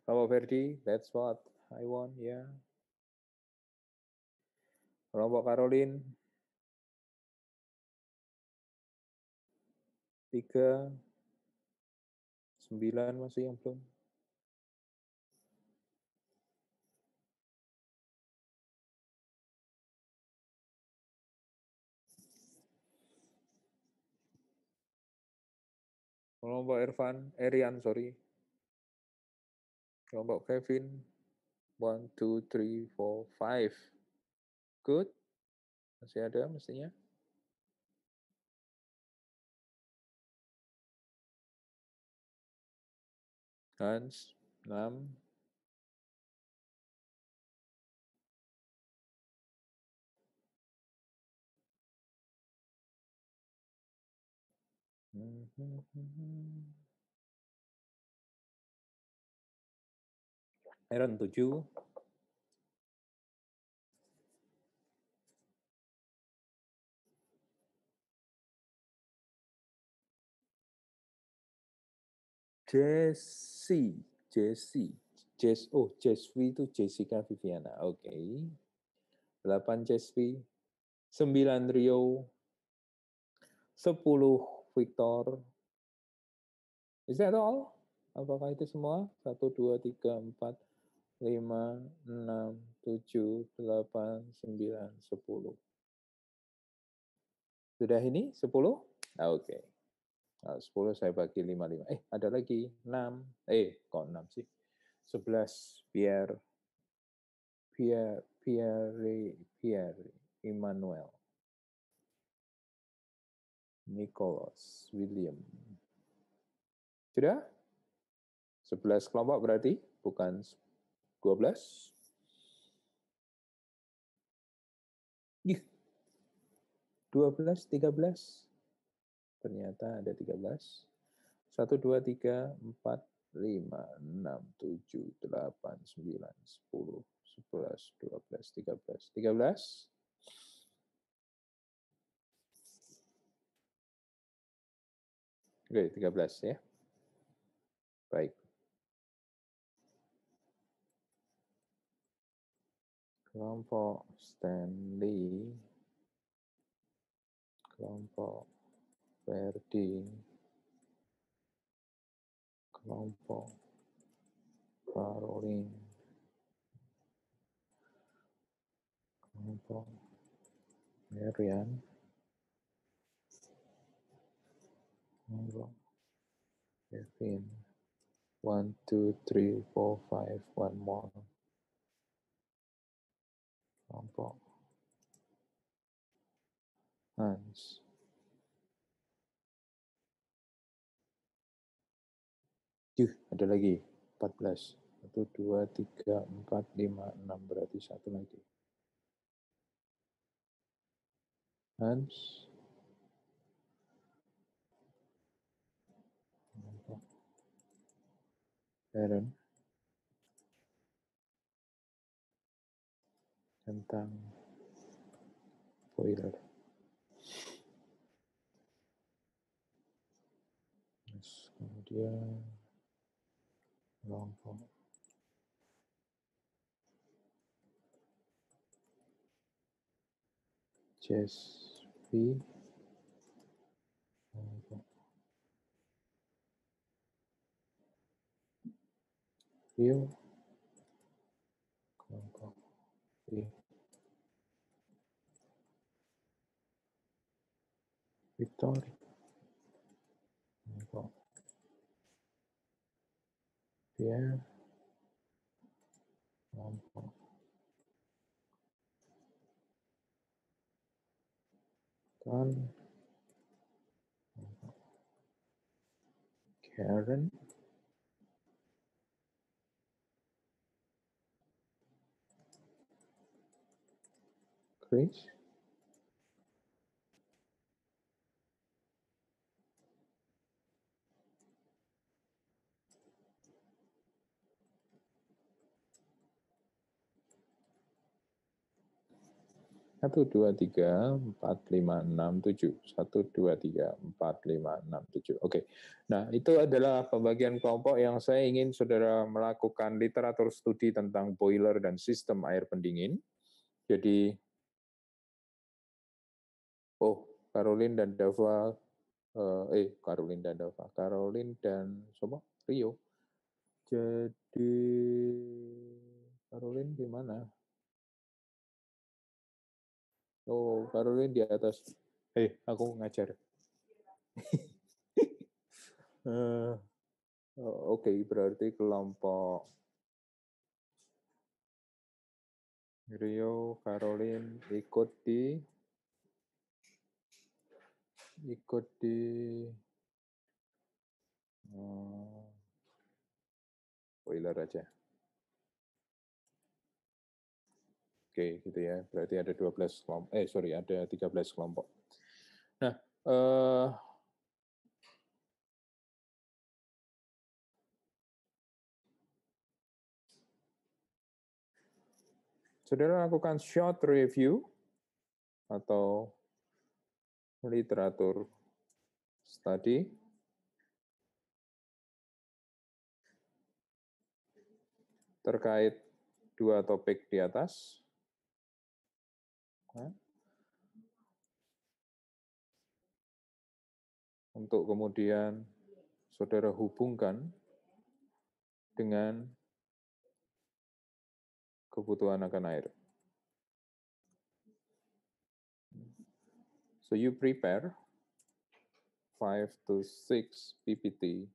Speaker 1: Kelompok Verdi, that's what I want, ya. Kelompok Caroline, 3, 9 masih yang belum. Kelompok Erian, sorry. Kelompok Kevin, 1, 2, 3, 4, 5. Good. Masih ada mestinya. Hans, 6. Aaron, 7. Jessie, Jessie itu Jessica Viviana, oke. 8 Jessie, 9 Rio, 10 Victor. Is that all? Apakah itu semua? 1, 2, 3, 4, 5, 6, 7, 8, 9, 10. Sudah ini 10? Oke. Nah, 10 saya bagi 5. Ada lagi 6. Kok 6 sih? 11 Pierre, Emmanuel, Nicholas, William. Sudah? 11 kelompok berarti, bukan 12. 12, 13. Ternyata ada 13. 1, 2, 3, 4, 5, 6, 7, 8, 9, 10, 11, 12, 13. 13. Oke, 13 ya. Baik. Kelompok Stanley, kelompok Verdi, kelompok Caroline, kelompok Marian, kelompok Kevin. 1, 2, 3, 4, 5, one more. Kelompok Hans. Ada lagi 14. 1, 2, 3, 4, 5, 6, berarti 1 lagi. Hans. Aaron. Tentang boiler. Terus kemudian kelompok Jespi, kelompok Rio, kelompok Victor, kelompok Pierre, kelompok Carl, kelompok Karen, Chris, 1, 2, 3, 4, 5, 6, 7. 1, 2, 3, 4, 5, 6, 7. Oke. Nah, itu adalah pembagian kelompok yang saya ingin saudara melakukan literatur studi tentang boiler dan sistem air pendingin. Jadi, Caroline dan Dava, Caroline dan siapa? Rio. Jadi, Caroline di mana? Oh, Caroline di atas. Aku ngajar. Oke, berarti kelompok Rio, Caroline ikut di boiler aja. Oke, gitu ya. Berarti ada 12 kelompok. Ada 13 kelompok. Nah, saudara lakukan short review atau literatur study terkait dua topik di atas. Untuk kemudian saudara hubungkan dengan kebutuhan akan air. So you prepare 5 to 6 PPT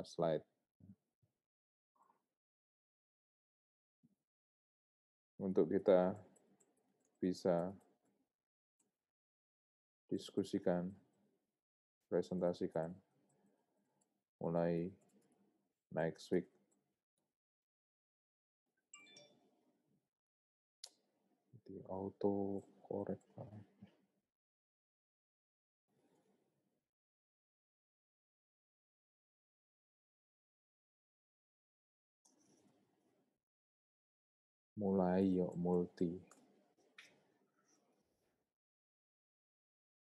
Speaker 1: slide untuk kita bisa diskusikan, presentasikan mulai next week. Di auto correct. Mulai yuk multi.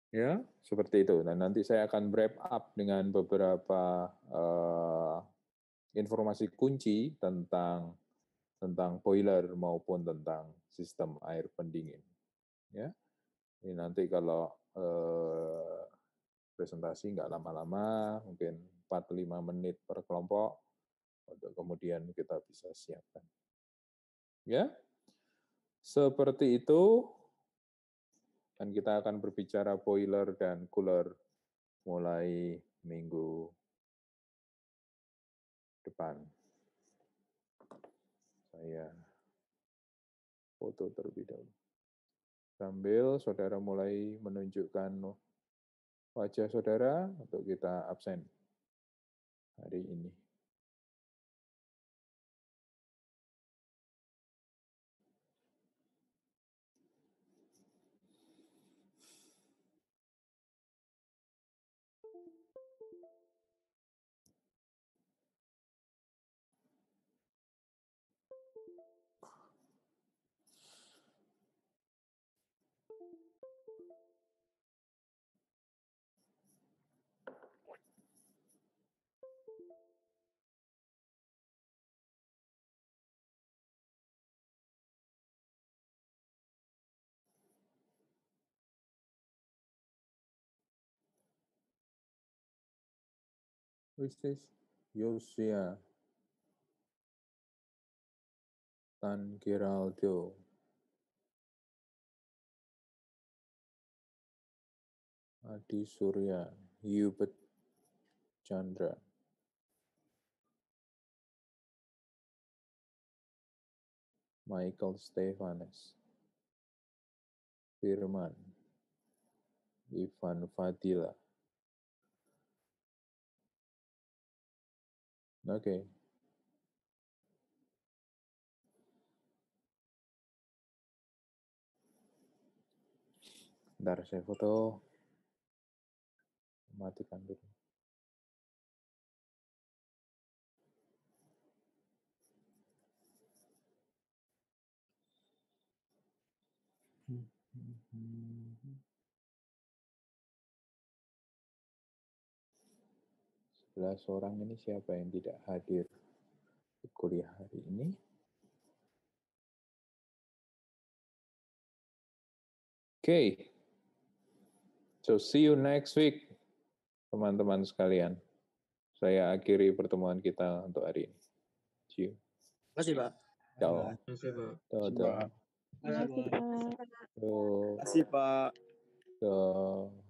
Speaker 1: Ya, seperti itu. Dan nanti saya akan wrap up dengan beberapa informasi kunci tentang boiler maupun tentang sistem air pendingin. Ya, ini nanti kalau presentasi nggak lama-lama, mungkin 4-5 menit per kelompok, untuk kemudian kita bisa siapkan. Ya, seperti itu. Dan kita akan berbicara boiler dan cooler mulai minggu depan. Saya foto terlebih dahulu. Sambil saudara mulai menunjukkan wajah saudara untuk kita absen hari ini. Who is this? Yosia Tan Giraldo. Adi Surya, Hubert Chandra. Michael Stefanes. Firman. Ivan Fadila. Oke. Bentar, saya foto. Matikan dulu. 11 orang ini siapa yang tidak hadir di kuliah hari ini? Okay. So see you next week, teman-teman sekalian. Saya akhiri pertemuan kita untuk hari ini. See you.
Speaker 2: Terima kasih, Pak.
Speaker 1: Ciao.
Speaker 3: Terima kasih, Pak.
Speaker 1: Ciao,
Speaker 4: Terima
Speaker 1: ciao.
Speaker 4: kasih, Pak.
Speaker 2: Terima kasih, Pak.
Speaker 1: Ciao.
Speaker 4: Terima kasih, Pak.
Speaker 1: Ciao.